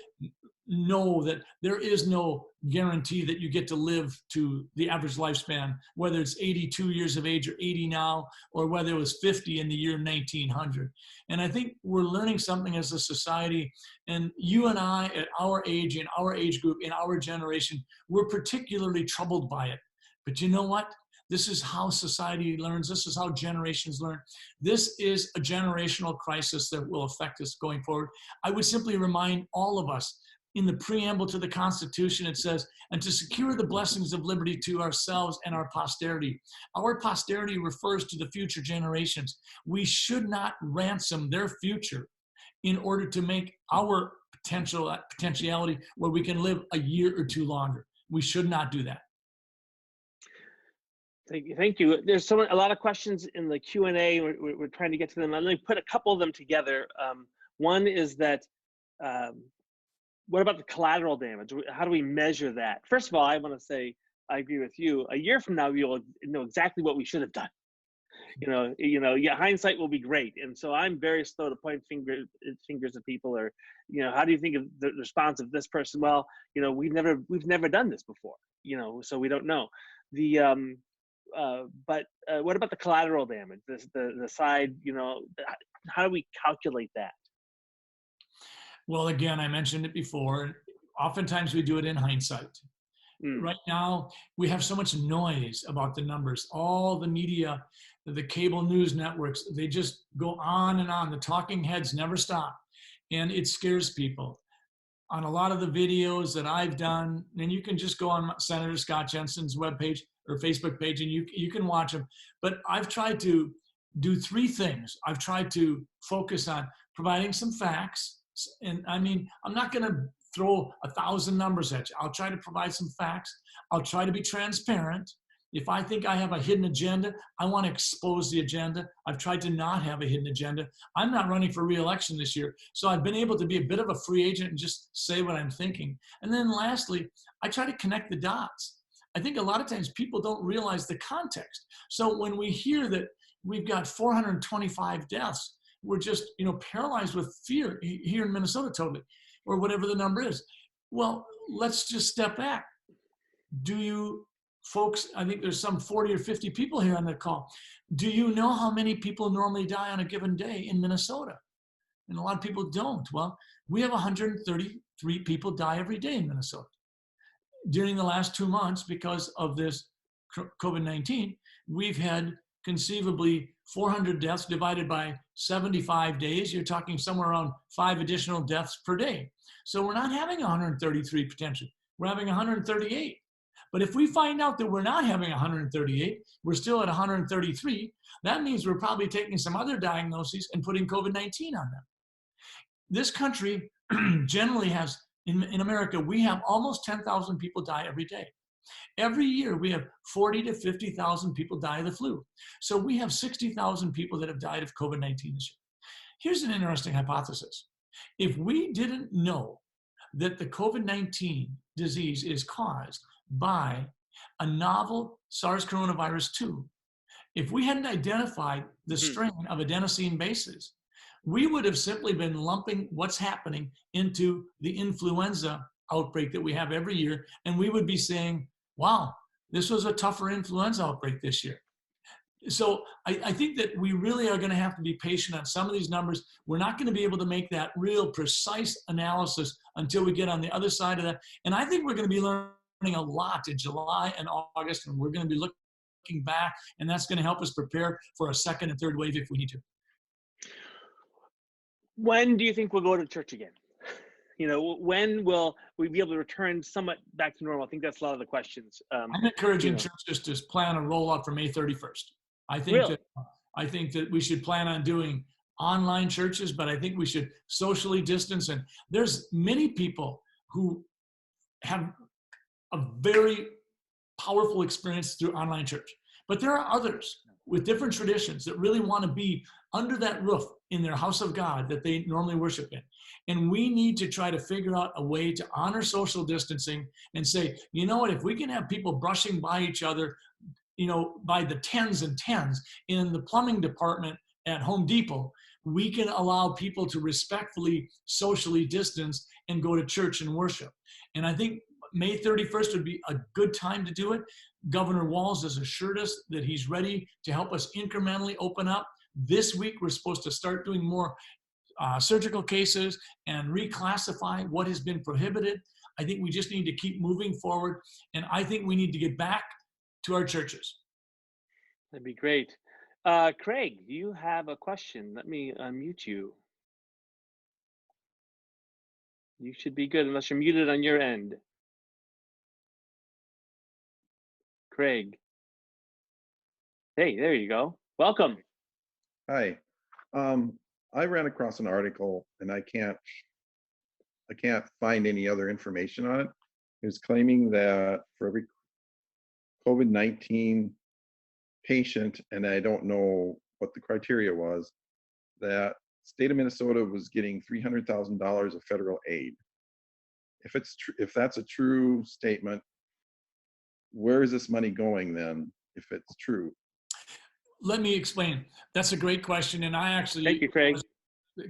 know that there is no guarantee that you get to live to the average lifespan, whether it's 82 years of age or 80 now, or whether it was 50 in the year 1900. And I think we're learning something as a society, and you and I at our age, in our age group, in our generation, we're particularly troubled by it. But you know what? This is how society learns. This is how generations learn. This is a generational crisis that will affect us going forward. I would simply remind all of us, in the preamble to the Constitution, it says, and to secure the blessings of liberty to ourselves and our posterity. Our posterity refers to the future generations. We should not ransom their future in order to make our potentiality where we can live a year or two longer. We should not do that. Thank you. There's a lot of questions in the Q&A. We're trying to get to them. Let me put a couple of them together. One is that, what about the collateral damage? How do we measure that? First of all, I want to say, I agree with you. A year from now, you'll know exactly what we should have done. Yeah, hindsight will be great. And so I'm very slow to point fingers at people, or, how do you think of the response of this person? Well, we've never done this before, so we don't know. But what about the collateral damage? The side, how do we calculate that? Well, again, I mentioned it before. Oftentimes we do it in hindsight. Right now, we have so much noise about the numbers. All the media, the cable news networks, they just go on and on. The talking heads never stop. And it scares people. On a lot of the videos that I've done, and you can just go on Senator Scott Jensen's webpage or Facebook page, and you can watch them. But I've tried to do three things. I've tried to focus on providing some facts. And I mean, I'm not going to throw 1,000 numbers at you. I'll try to provide some facts. I'll try to be transparent. If I think I have a hidden agenda, I want to expose the agenda. I've tried to not have a hidden agenda. I'm not running for re-election this year, so I've been able to be a bit of a free agent and just say what I'm thinking. And then lastly, I try to connect the dots. I think a lot of times people don't realize the context. So when we hear that we've got 425 deaths, we're just, paralyzed with fear here in Minnesota, totally, or whatever the number is. Well, let's just step back. Do you folks, I think there's some 40 or 50 people here on the call. Do you know how many people normally die on a given day in Minnesota? And a lot of people don't. Well, we have 133 people die every day in Minnesota. During the last 2 months, because of this COVID-19, we've had conceivably 400 deaths divided by 75 days. You're talking somewhere around 5 additional deaths per day. So we're not having 133 potentially. We're having 138. But if we find out that we're not having 138, we're still at 133, that means we're probably taking some other diagnoses and putting COVID-19 on them. This country generally has, in America, we have almost 10,000 people die every day. Every year, we have 40 to 50,000 people die of the flu. So we have 60,000 people that have died of COVID-19 this year. Here's an interesting hypothesis. If we didn't know that the COVID-19 disease is caused by a novel SARS coronavirus 2, if we hadn't identified the strain of adenosine bases, we would have simply been lumping what's happening into the influenza outbreak that we have every year, and we would be saying, wow, this was a tougher influenza outbreak this year. So I think that we really are going to have to be patient on some of these numbers. We're not going to be able to make that real precise analysis until we get on the other side of that. And I think we're going to be learning a lot in July and August, and we're going to be looking back, and that's going to help us prepare for a second and third wave if we need to. When do you think we'll go to church again? When will we be able to return somewhat back to normal? I think that's a lot of the questions. I'm encouraging churches to plan a rollout for May 31st. I think that we should plan on doing online churches, but I think we should socially distance. And there's many people who have a very powerful experience through online church. But there are others with different traditions that really want to be under that roof in their house of God that they normally worship in. And we need to try to figure out a way to honor social distancing and say, you know what, if we can have people brushing by each other, you know, by the tens and tens in the plumbing department at Home Depot, we can allow people to respectfully socially distance and go to church and worship. And I think May 31st would be a good time to do it. Governor Walz has assured us that he's ready to help us incrementally open up. This week, we're supposed to start doing more surgical cases and reclassify what has been prohibited. I think we just need to keep moving forward. And I think we need to get back to our churches. That'd be great. Craig, do you have a question? Let me unmute you. You should be good unless you're muted on your end. Craig. Hey, there you go. Welcome. Hi. I ran across an article and I can't find any other information on it. It was claiming that for every COVID-19 patient, and I don't know what the criteria was, that state of Minnesota was getting $300,000 of federal aid. If that's a true statement, where is this money going then, if it's true? Let me explain. That's a great question. And I actually, thank you, Craig.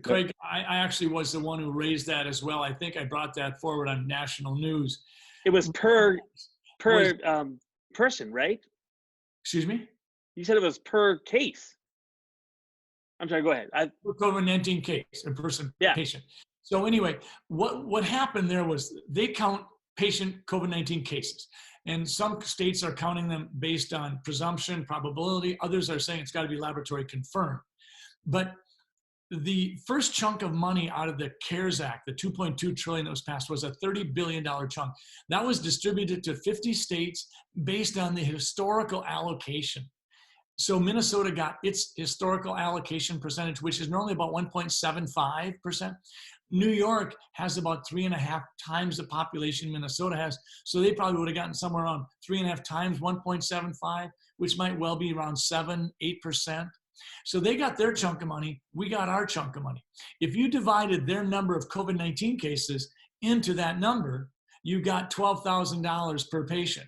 Craig, I actually was the one who raised that as well. I think I brought that forward on national news. It was per person, right? Excuse me? You said it was per case. I'm sorry, go ahead. Per COVID-19 case, a person, patient. So anyway, what happened there was they count patient COVID-19 cases. And some states are counting them based on presumption, probability. Others are saying it's got to be laboratory confirmed. But the first chunk of money out of the CARES Act, the $2.2 trillion that was passed, was a $30 billion chunk. That was distributed to 50 states based on the historical allocation. So Minnesota got its historical allocation percentage, which is normally about 1.75%. New York has about 3.5 times the population Minnesota has. So they probably would have gotten somewhere around 3.5 times 1.75, which might well be around 7-8%. So they got their chunk of money, we got our chunk of money. If you divided their number of COVID-19 cases into that number, you got $12,000 per patient.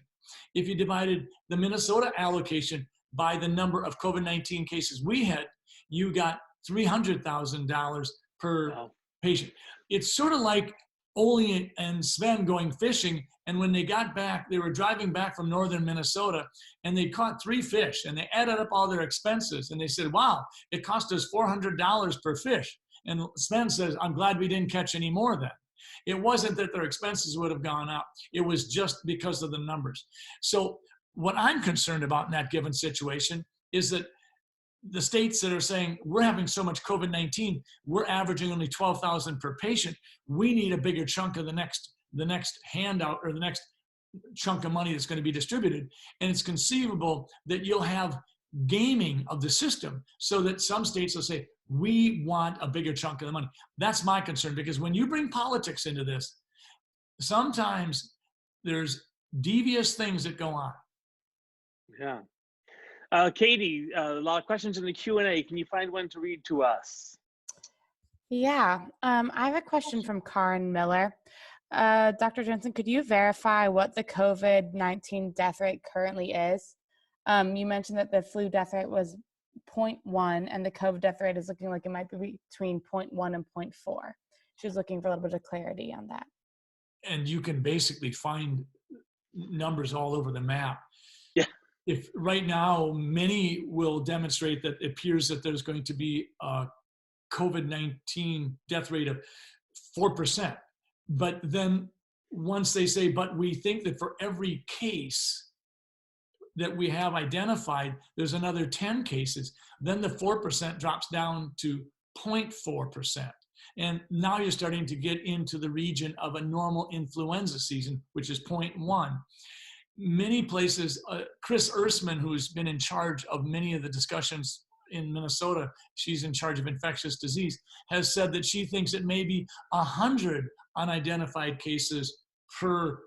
If you divided the Minnesota allocation by the number of COVID-19 cases we had, you got $300,000 per patient. It's sort of like Ole and Sven going fishing, and when they got back, they were driving back from northern Minnesota, and they caught 3 fish, and they added up all their expenses, and they said, wow, it cost us $400 per fish. And Sven says, I'm glad we didn't catch any more then. It wasn't that their expenses would have gone up. It was just because of the numbers. So what I'm concerned about in that given situation is that the states that are saying we're having so much COVID-19, we're averaging only 12,000 per patient. We need a bigger chunk of the next handout or the next chunk of money that's going to be distributed. And it's conceivable that you'll have gaming of the system so that some states will say, we want a bigger chunk of the money. That's my concern, because when you bring politics into this, sometimes there's devious things that go on. Yeah. Katie, a lot of questions in the Q&A. Can you find one to read to us? Yeah, I have a question from Karen Miller. Dr. Jensen, could you verify what the COVID-19 death rate currently is? You mentioned that the flu death rate was 0.1 and the COVID death rate is looking like it might be between 0.1 and 0.4. She was looking for a little bit of clarity on that. And you can basically find numbers all over the map. Yeah. If right now, many will demonstrate that it appears that there's going to be a COVID-19 death rate of 4%. But then once they say, but we think that for every case that we have identified, there's another 10 cases, then the 4% drops down to 0.4%. And now you're starting to get into the region of a normal influenza season, which is 0.1. Many places, Chris Ersman, who's been in charge of many of the discussions in Minnesota, she's in charge of infectious disease, has said that she thinks it may be 100 unidentified cases per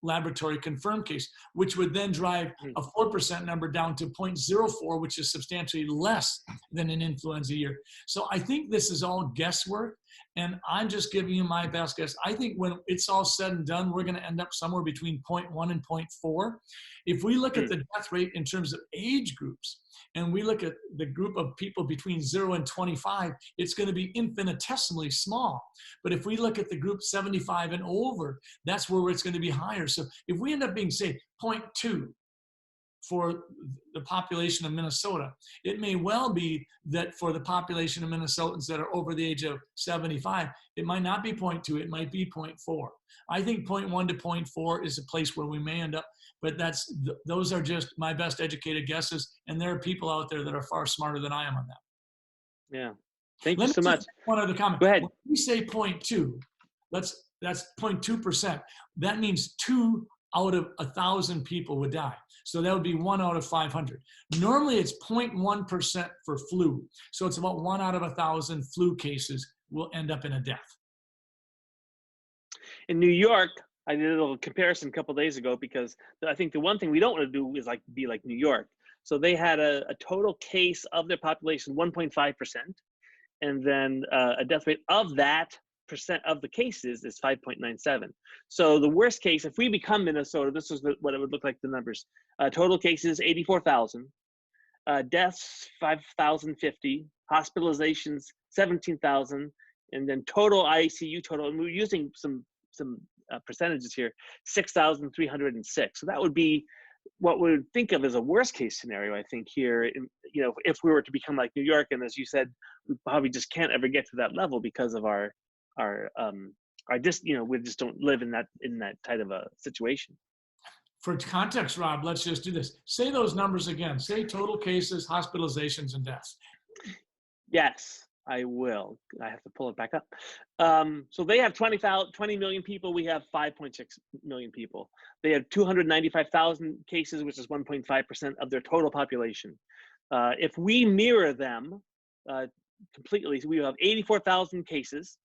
laboratory confirmed case, which would then drive a 4% number down to 0.04, which is substantially less than an influenza year. So I think this is all guesswork, and I'm just giving you my best guess. I think when it's all said and done, we're going to end up somewhere between 0.1 and 0.4. If we look at the death rate in terms of age groups, and we look at the group of people between 0 and 25, it's going to be infinitesimally small. But if we look at the group 75 and over, that's where it's going to be higher. So if we end up being, say, 0.2 for the population of Minnesota, it may well be that for the population of Minnesotans that are over the age of 75, it might not be 0.2, it might be 0.4. I think 0.1 to 0.4 is a place where we may end up, but those are just my best educated guesses, and there are people out there that are far smarter than I am on that. Yeah, thank you so much. One other comment. Go ahead. When we say 0.2, that's 0.2%. That means 2 out of 1,000 people would die. So that would be 1 out of 500. Normally it's 0.1% for flu. So it's about 1 out of 1,000 flu cases will end up in a death. In New York, I did a little comparison a couple of days ago, because I think the one thing we don't want to do is be like New York. So they had a total case of their population, 1.5%. And then a death rate of that percent of the cases is 5.97. So the worst case, if we become Minnesota, this is what it would look like, the numbers. Total cases, 84,000. Deaths, 5,050. Hospitalizations, 17,000. And then total ICU total, and we're using some percentages here, 6,306. So that would be what we would think of as a worst case scenario, I think, here, if we were to become like New York. And as you said, we probably just can't ever get to that level because of we just don't live in that type of a situation. For context, Rob, let's just do this. Say those numbers again. Say total cases, hospitalizations, and deaths. Yes, I will. I have to pull it back up. So they have 20 million people. We have 5.6 million people. They have 295,000 cases, which is 1.5% of their total population. If we mirror them completely, so we have 84,000 cases.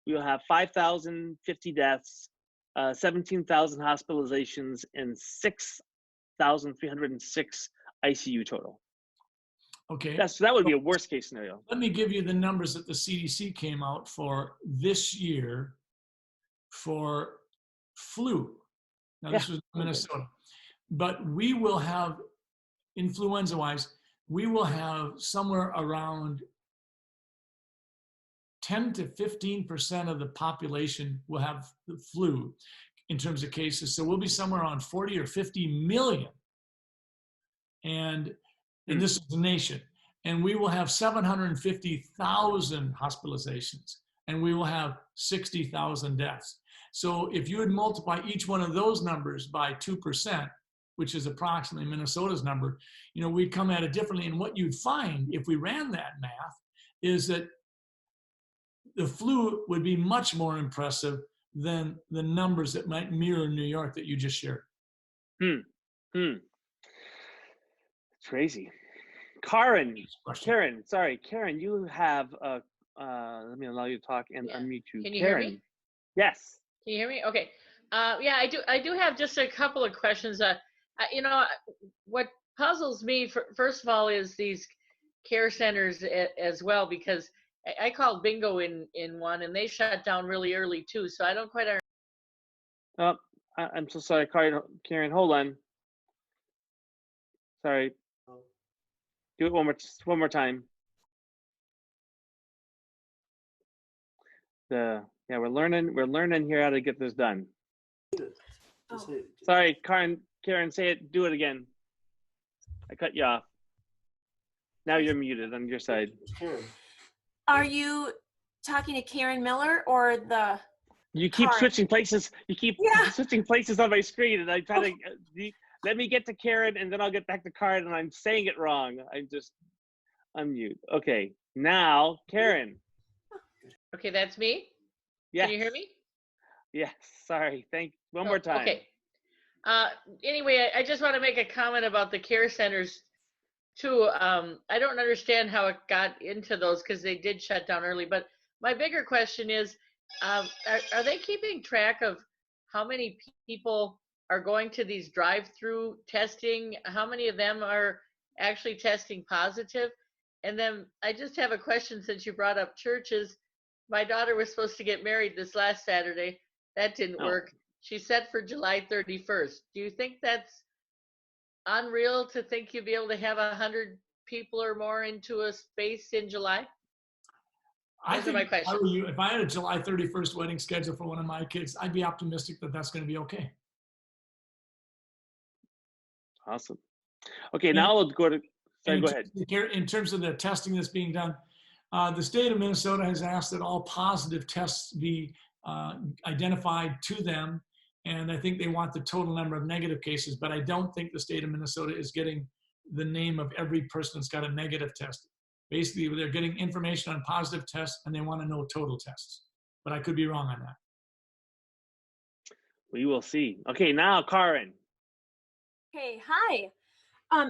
We will have 5,050 deaths, 17,000 hospitalizations, and 6,306 ICU total. Okay. So that would be a worst case scenario. Let me give you the numbers that the CDC came out for this year for flu. Now, this was Minnesota. But we will have, influenza-wise, we will have somewhere around 10 to 15% of the population will have the flu in terms of cases. So we'll be somewhere around 40 or 50 million. And this is the nation. And we will have 750,000 hospitalizations, and we will have 60,000 deaths. So if you would multiply each one of those numbers by 2%, which is approximately Minnesota's number, we'd come at it differently. And what you'd find if we ran that math is that the flu would be much more impressive than the numbers that might mirror New York that you just shared. It's crazy. Karen, you have let me allow you to talk and unmute you. Can you Karen. hear me? Yes. Can you hear me? Okay. Yeah, I do have just a couple of questions. What puzzles me, first of all, is these care centers as well, because I called bingo in one, and they shut down really early too. So I don't quite understand. I'm so sorry, Karen. Hold on. Sorry. Do it one more time. We're learning here how to get this done. Sorry, Karen, say it. Do it again. I cut you off. Now you're muted on your side. Are you talking to Karen Miller or the? You keep switching places. You keep switching places on my screen, and I try to let me get to Karen, and then I'll get back to Karen, and I'm saying it wrong. I just unmute. Okay, now Karen. Okay, that's me. Yes. Can you hear me? Yes. Sorry. One more time. Okay. Anyway, I just want to make a comment about the care centers too. I don't understand how it got into those, because they did shut down early. But my bigger question is, are they keeping track of how many people are going to these drive-through testing? How many of them are actually testing positive? And then I just have a question since you brought up churches. My daughter was supposed to get married this last Saturday. That didn't work. She's set for July 31st. Do you think that's unreal to think you'd be able to have 100 people or more into a space in July? Those are my questions. If I had a July 31st wedding schedule for one of my kids, I'd be optimistic that that's going to be okay. Awesome. Okay, now we'll go to, sorry, go ahead. In terms of the testing that's being done, the state of Minnesota has asked that all positive tests be identified to them. And I think they want the total number of negative cases, but I don't think the state of Minnesota is getting the name of every person that's got a negative test. Basically, they're getting information on positive tests and they want to know total tests. But I could be wrong on that. We will see. Okay, now Karen. Hey, hi.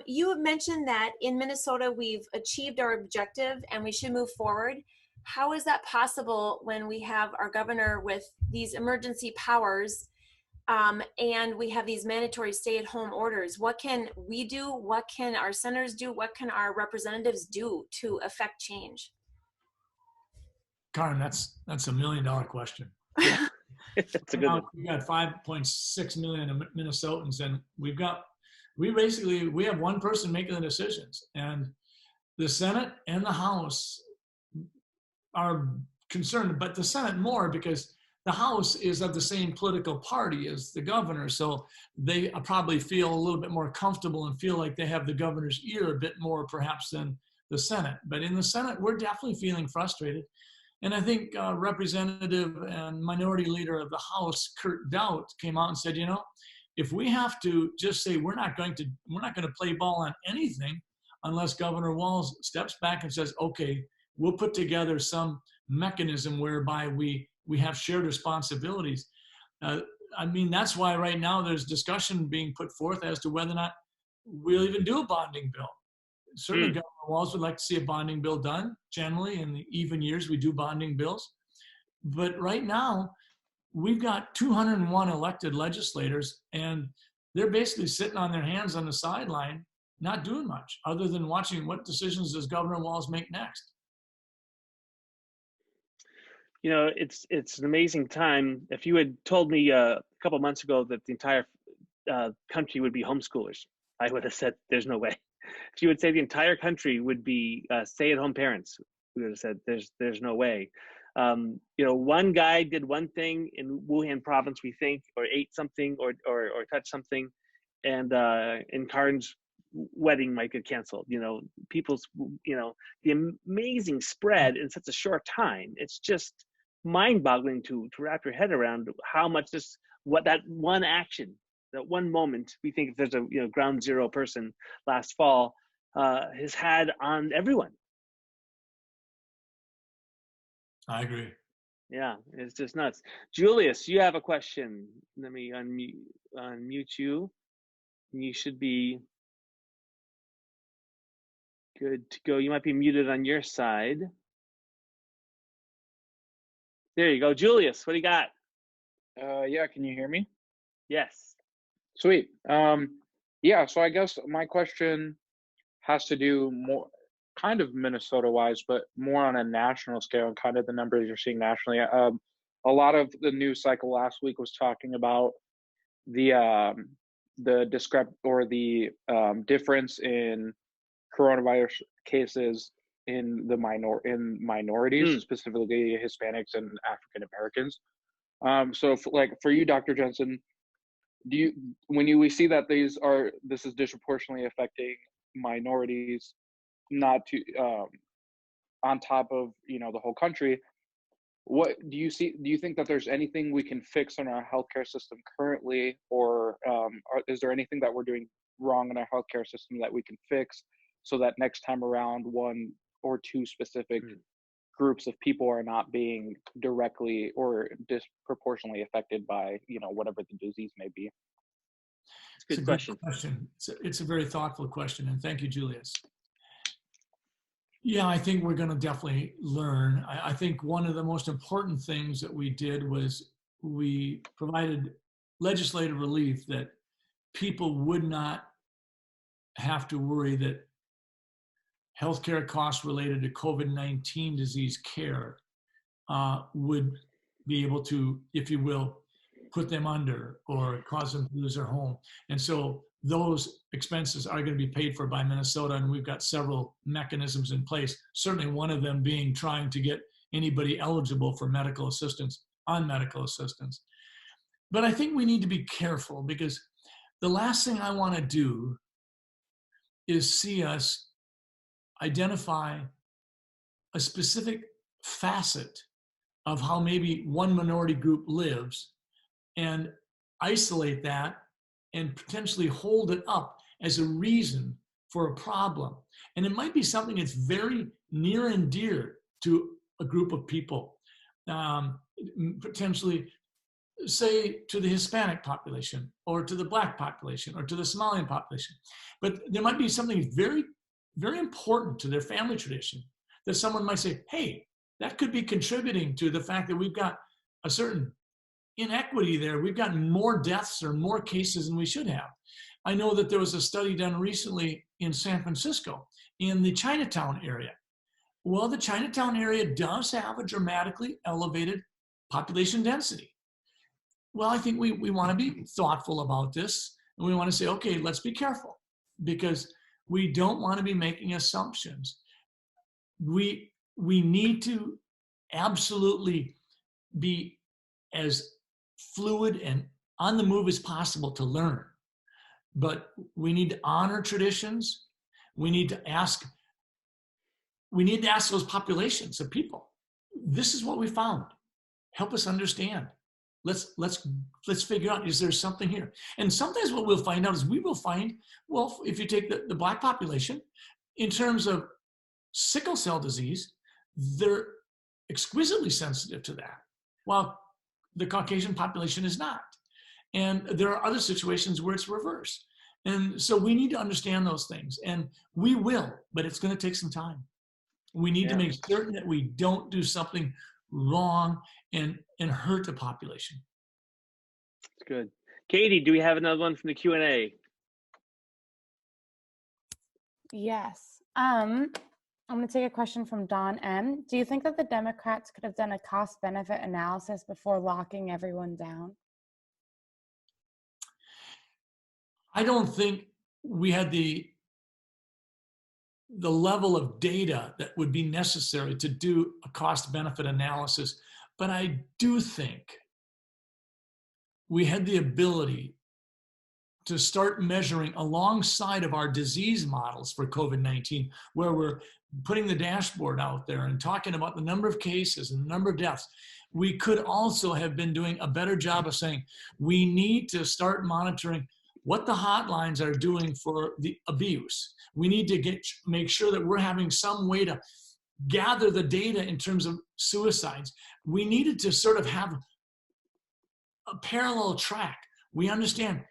You have mentioned that in Minnesota we've achieved our objective and we should move forward. How is that possible when we have our governor with these emergency powers and we have these mandatory stay-at-home orders? What can we do? What can our senators do? What can our representatives do to affect change? Karen, that's a $1 million question. That's a good one. We've got 5.6 million Minnesotans, and we have one person making the decisions, and the Senate and the House are concerned, but the Senate more because the House is of the same political party as the governor, so they probably feel a little bit more comfortable and feel like they have the governor's ear a bit more perhaps than the Senate. But in the Senate, we're definitely feeling frustrated. And I think Representative and Minority Leader of the House, Kurt Dowd, came out and said, you know, if we have to just say we're not going to play ball on anything unless Governor Walz steps back and says, okay, we'll put together some mechanism whereby we have shared responsibilities. I mean, that's why right now there's discussion being put forth as to whether or not we'll even do a bonding bill. Certainly Governor Walz would like to see a bonding bill done. Generally, in the even years, we do bonding bills. But right now, we've got 201 elected legislators, and they're basically sitting on their hands on the sideline, not doing much, other than watching what decisions does Governor Walz make next. You know, it's an amazing time. If you had told me a couple months ago that the entire country would be homeschoolers, I would have said there's no way. If you would say the entire country would be stay-at-home parents, we would have said there's no way. You know, one guy did one thing in Wuhan province, we think, or ate something or touched something, and Karen's wedding might get canceled. You know, people's, you know, the amazing spread in such a short time. It's just mind-boggling to wrap your head around how much that one action, that one moment, we think if there's a ground zero person last fall, has had on everyone. I agree. Yeah, it's just nuts. Julius, you have a question. Let me unmute you. You should be good to go. You might be muted on your side. There you go. Julius, what do you got? Yeah, can you hear me? Yes. Sweet. Yeah, so I guess my question has to do more kind of Minnesota-wise, but more on a national scale and kind of the numbers you're seeing nationally. A lot of the news cycle last week was talking about the difference in coronavirus cases in minorities, specifically Hispanics and African Americans. So for you, Dr. Jensen, we see that this is disproportionately affecting minorities, not to on top of the whole country, what do you think that there's anything we can fix in our healthcare system currently, or is there anything that we're doing wrong in our healthcare system that we can fix so that next time around one or two specific groups of people are not being directly or disproportionately affected by whatever the disease may be? It's a good question. It's a very thoughtful question, and thank you, Julius. Yeah, I think we're going to definitely learn. I think one of the most important things that we did was we provided legislative relief that people would not have to worry that healthcare costs related to COVID-19 disease care would be able to, if you will, put them under or cause them to lose their home. And so those expenses are going to be paid for by Minnesota, and we've got several mechanisms in place, certainly one of them being trying to get anybody eligible for medical assistance on medical assistance. But I think we need to be careful, because the last thing I want to do is see us identify a specific facet of how maybe one minority group lives and isolate that and potentially hold it up as a reason for a problem. And it might be something that's very near and dear to a group of people, potentially say to the Hispanic population or to the Black population or to the Somalian population. But there might be something very, very important to their family tradition that someone might say, hey, that could be contributing to the fact that we've got a certain inequity there. We've got more deaths or more cases than we should have. I know that there was a study done recently in San Francisco in the Chinatown area. Well, the Chinatown area does have a dramatically elevated population density. Well, I think we want to be thoughtful about this, and we want to say, okay, let's be careful, because we don't want to be making assumptions. We need to absolutely be as fluid and on the move as possible to learn. But we need to honor traditions. We need to ask those populations of people, this is what we found. Help us understand. Let's figure out, is there something here? And sometimes what we'll find out is we will find, well, if you take the Black population, in terms of sickle cell disease, they're exquisitely sensitive to that, while the Caucasian population is not. And there are other situations where it's reversed. And so we need to understand those things, and we will, but it's going to take some time. We need to make certain that we don't do something wrong and hurt the population. That's good. Katie, do we have another one from the Q&A? Yes. I'm going to take a question from Don M. Do you think that the Democrats could have done a cost-benefit analysis before locking everyone down? I don't think we had the level of data that would be necessary to do a cost-benefit analysis, but I do think we had the ability to start measuring alongside of our disease models for COVID-19, where we're putting the dashboard out there and talking about the number of cases and the number of deaths. We could also have been doing a better job of saying, we need to start monitoring what the hotlines are doing for the abuse. We need to make sure that we're having some way to gather the data in terms of suicides. We needed to sort of have a parallel track. We understand,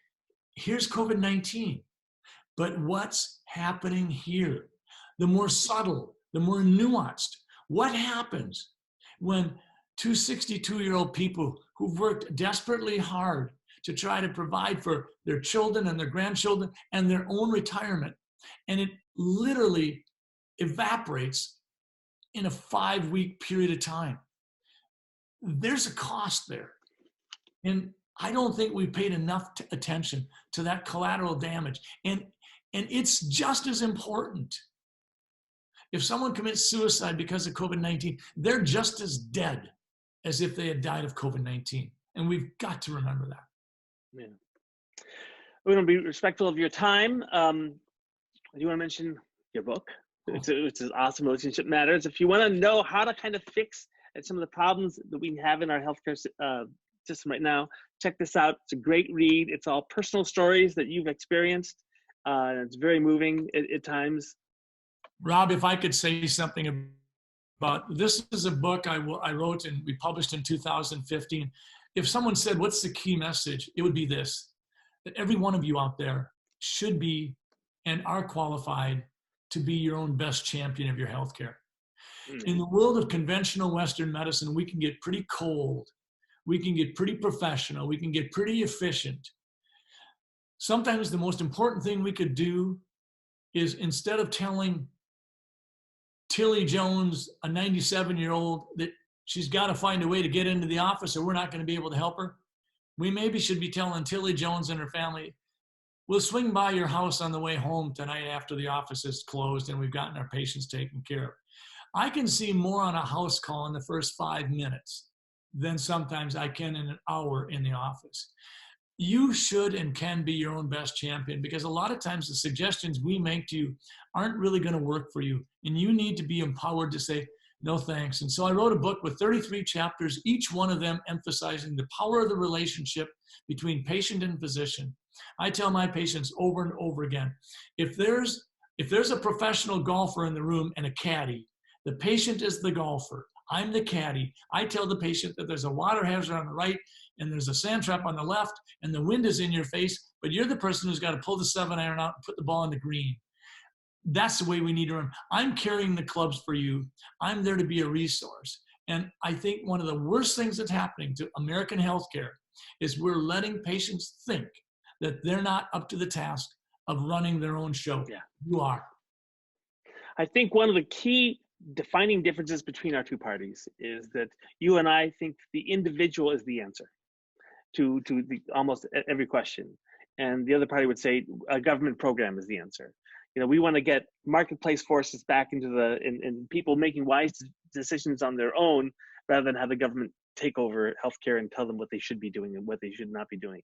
here's COVID-19, but what's happening here? The more subtle, the more nuanced. What happens when two 62-year-old people who've worked desperately hard to try to provide for their children and their grandchildren and their own retirement, and it literally evaporates in a 5-week period of time? There's a cost there. And I don't think we paid enough attention to that collateral damage. And it's just as important. If someone commits suicide because of COVID-19, they're just as dead as if they had died of COVID-19. And we've got to remember that. Yeah. We're going to be respectful of your time. I do want to mention your book. It's awesome, Relationship Matters. If you want to know how to kind of fix some of the problems that we have in our healthcare system right now, check this out. It's a great read. It's all personal stories that you've experienced. It's very moving at times. Rob, if I could say something about, this is a book I wrote and we published in 2015. If someone said, what's the key message? It would be this, that every one of you out there should be and are qualified to be your own best champion of your healthcare. In the world of conventional Western medicine, we can get pretty cold We can get pretty professional. We can get pretty efficient. Sometimes the most important thing we could do is, instead of telling Tilly Jones, a 97-year-old, that she's got to find a way to get into the office or we're not going to be able to help her, we maybe should be telling Tilly Jones and her family, we'll swing by your house on the way home tonight after the office is closed and we've gotten our patients taken care of. I can see more on a house call in the first 5 minutes than sometimes I can in an hour in the office. You should and can be your own best champion, because a lot of times the suggestions we make to you aren't really going to work for you. And you need to be empowered to say, no thanks. And so I wrote a book with 33 chapters, each one of them emphasizing the power of the relationship between patient and physician. I tell my patients over and over again, if there's a professional golfer in the room and a caddy, the patient is the golfer. I'm the caddy. I tell the patient that there's a water hazard on the right and there's a sand trap on the left and the wind is in your face, but you're the person who's got to pull the 7-iron out and put the ball in the green. That's the way we need to run. I'm carrying the clubs for you. I'm there to be a resource. And I think one of the worst things that's happening to American healthcare is we're letting patients think that they're not up to the task of running their own show. Yeah. You are. I think one of the key defining differences between our two parties is that you and I think the individual is the answer to almost every question. And the other party would say a government program is the answer. You know, we want to get marketplace forces back into and people making wise decisions on their own, rather than have the government take over healthcare and tell them what they should be doing and what they should not be doing.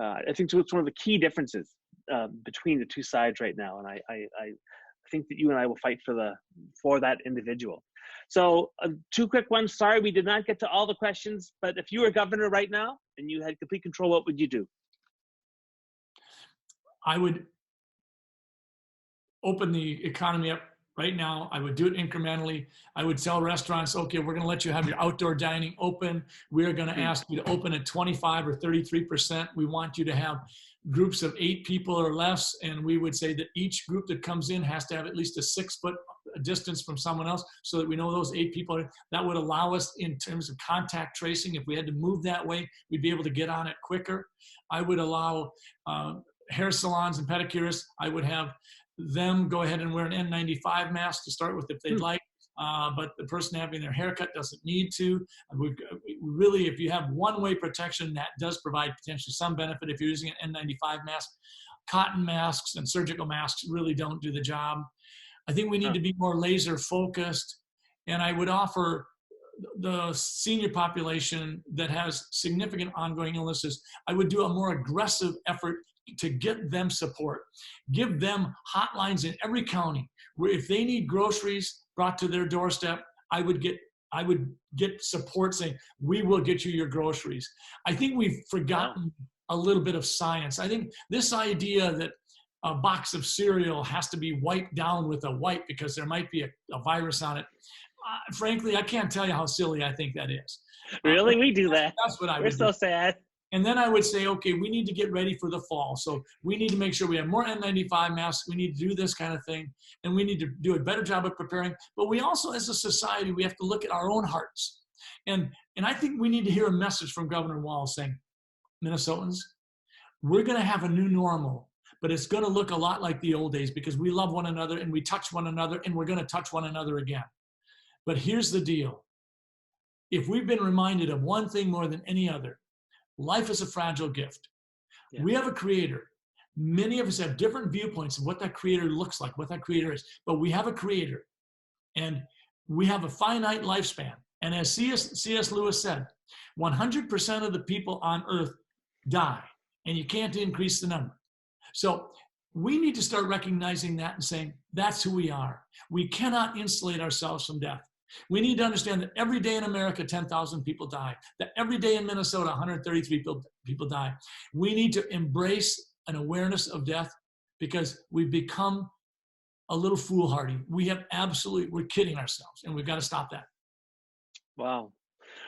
I think it's one of the key differences between the two sides right now. And I think that you and I will fight for that individual. So 2 quick ones. Sorry, we did not get to all the questions, but if you were governor right now and you had complete control, what would you do? I would open the economy up right now. I would do it incrementally. I would tell restaurants, okay, we're going to let you have your outdoor dining open. We're going to ask you to open at 25 or 33%. We want you to have groups of 8 people or less. And we would say that each group that comes in has to have at least a 6-foot distance from someone else, so that we know those 8 people. That would allow us, in terms of contact tracing, if we had to move that way, we'd be able to get on it quicker. I would allow hair salons and pedicurists, I would have them go ahead and wear an N95 mask to start with if they'd like, but the person having their haircut doesn't need to. Really, if you have one-way protection, that does provide potentially some benefit if you're using an N95 mask. Cotton masks and surgical masks really don't do the job. I think we need to be more laser focused, and I would offer the senior population that has significant ongoing illnesses, I would do a more aggressive effort to get them support. Give them hotlines in every county where if they need groceries brought to their doorstep, I would get support saying, we will get you your groceries. I think we've forgotten a little bit of science. I think this idea that a box of cereal has to be wiped down with a wipe because there might be a virus on it. Frankly, I can't tell you how silly I think that is. Really? We do that. That's what I would We're so sad. And then I would say, okay, we need to get ready for the fall. So we need to make sure we have more N95 masks. We need to do this kind of thing. And we need to do a better job of preparing. But we also, as a society, we have to look at our own hearts. And I think we need to hear a message from Governor Walz saying, Minnesotans, we're going to have a new normal, but it's going to look a lot like the old days because we love one another and we touch one another and we're going to touch one another again. But here's the deal. If we've been reminded of one thing more than any other, life is a fragile gift. Yeah. We have a creator. Many of us have different viewpoints of what that creator looks like, what that creator is, but we have a creator and we have a finite lifespan. And as C.S. Lewis said, 100% of the people on earth die and you can't increase the number. So we need to start recognizing that and saying, that's who we are. We cannot insulate ourselves from death. We need to understand that every day in America, 10,000 people die. That every day in Minnesota, 133 people die. We need to embrace an awareness of death because we've become a little foolhardy. We're kidding ourselves, and we've got to stop that. Wow.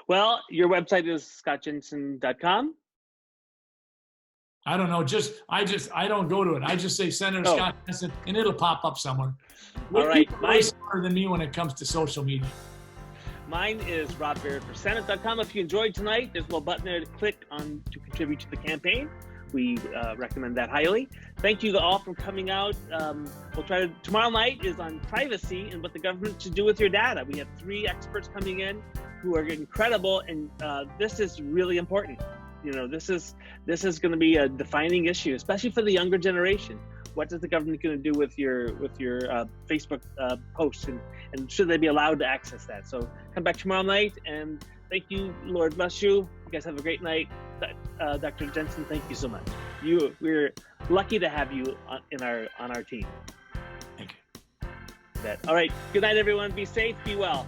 Well, your website is scottjensen.com. I don't know. I don't go to it. I just say Senator Scott Jensen, and it'll pop up somewhere. All right. Way smarter than me when it comes to social media. Mine is robbarrettforsenate.com. If you enjoyed tonight, there's a little button there to click on to contribute to the campaign. We recommend that highly. Thank you all for coming out. We'll try to, tomorrow night is on privacy and what the government should do with your data. We have 3 experts coming in who are incredible, and this is really important. You know, this is going to be a defining issue, especially for the younger generation. What is the government going to do with your Facebook posts, and should they be allowed to access that? So come back tomorrow night, and thank you. Lord bless you. You guys have a great night. Dr. Jensen, thank you so much. We're lucky to have you on our team. Thank you. All right. Good night, everyone. Be safe. Be well.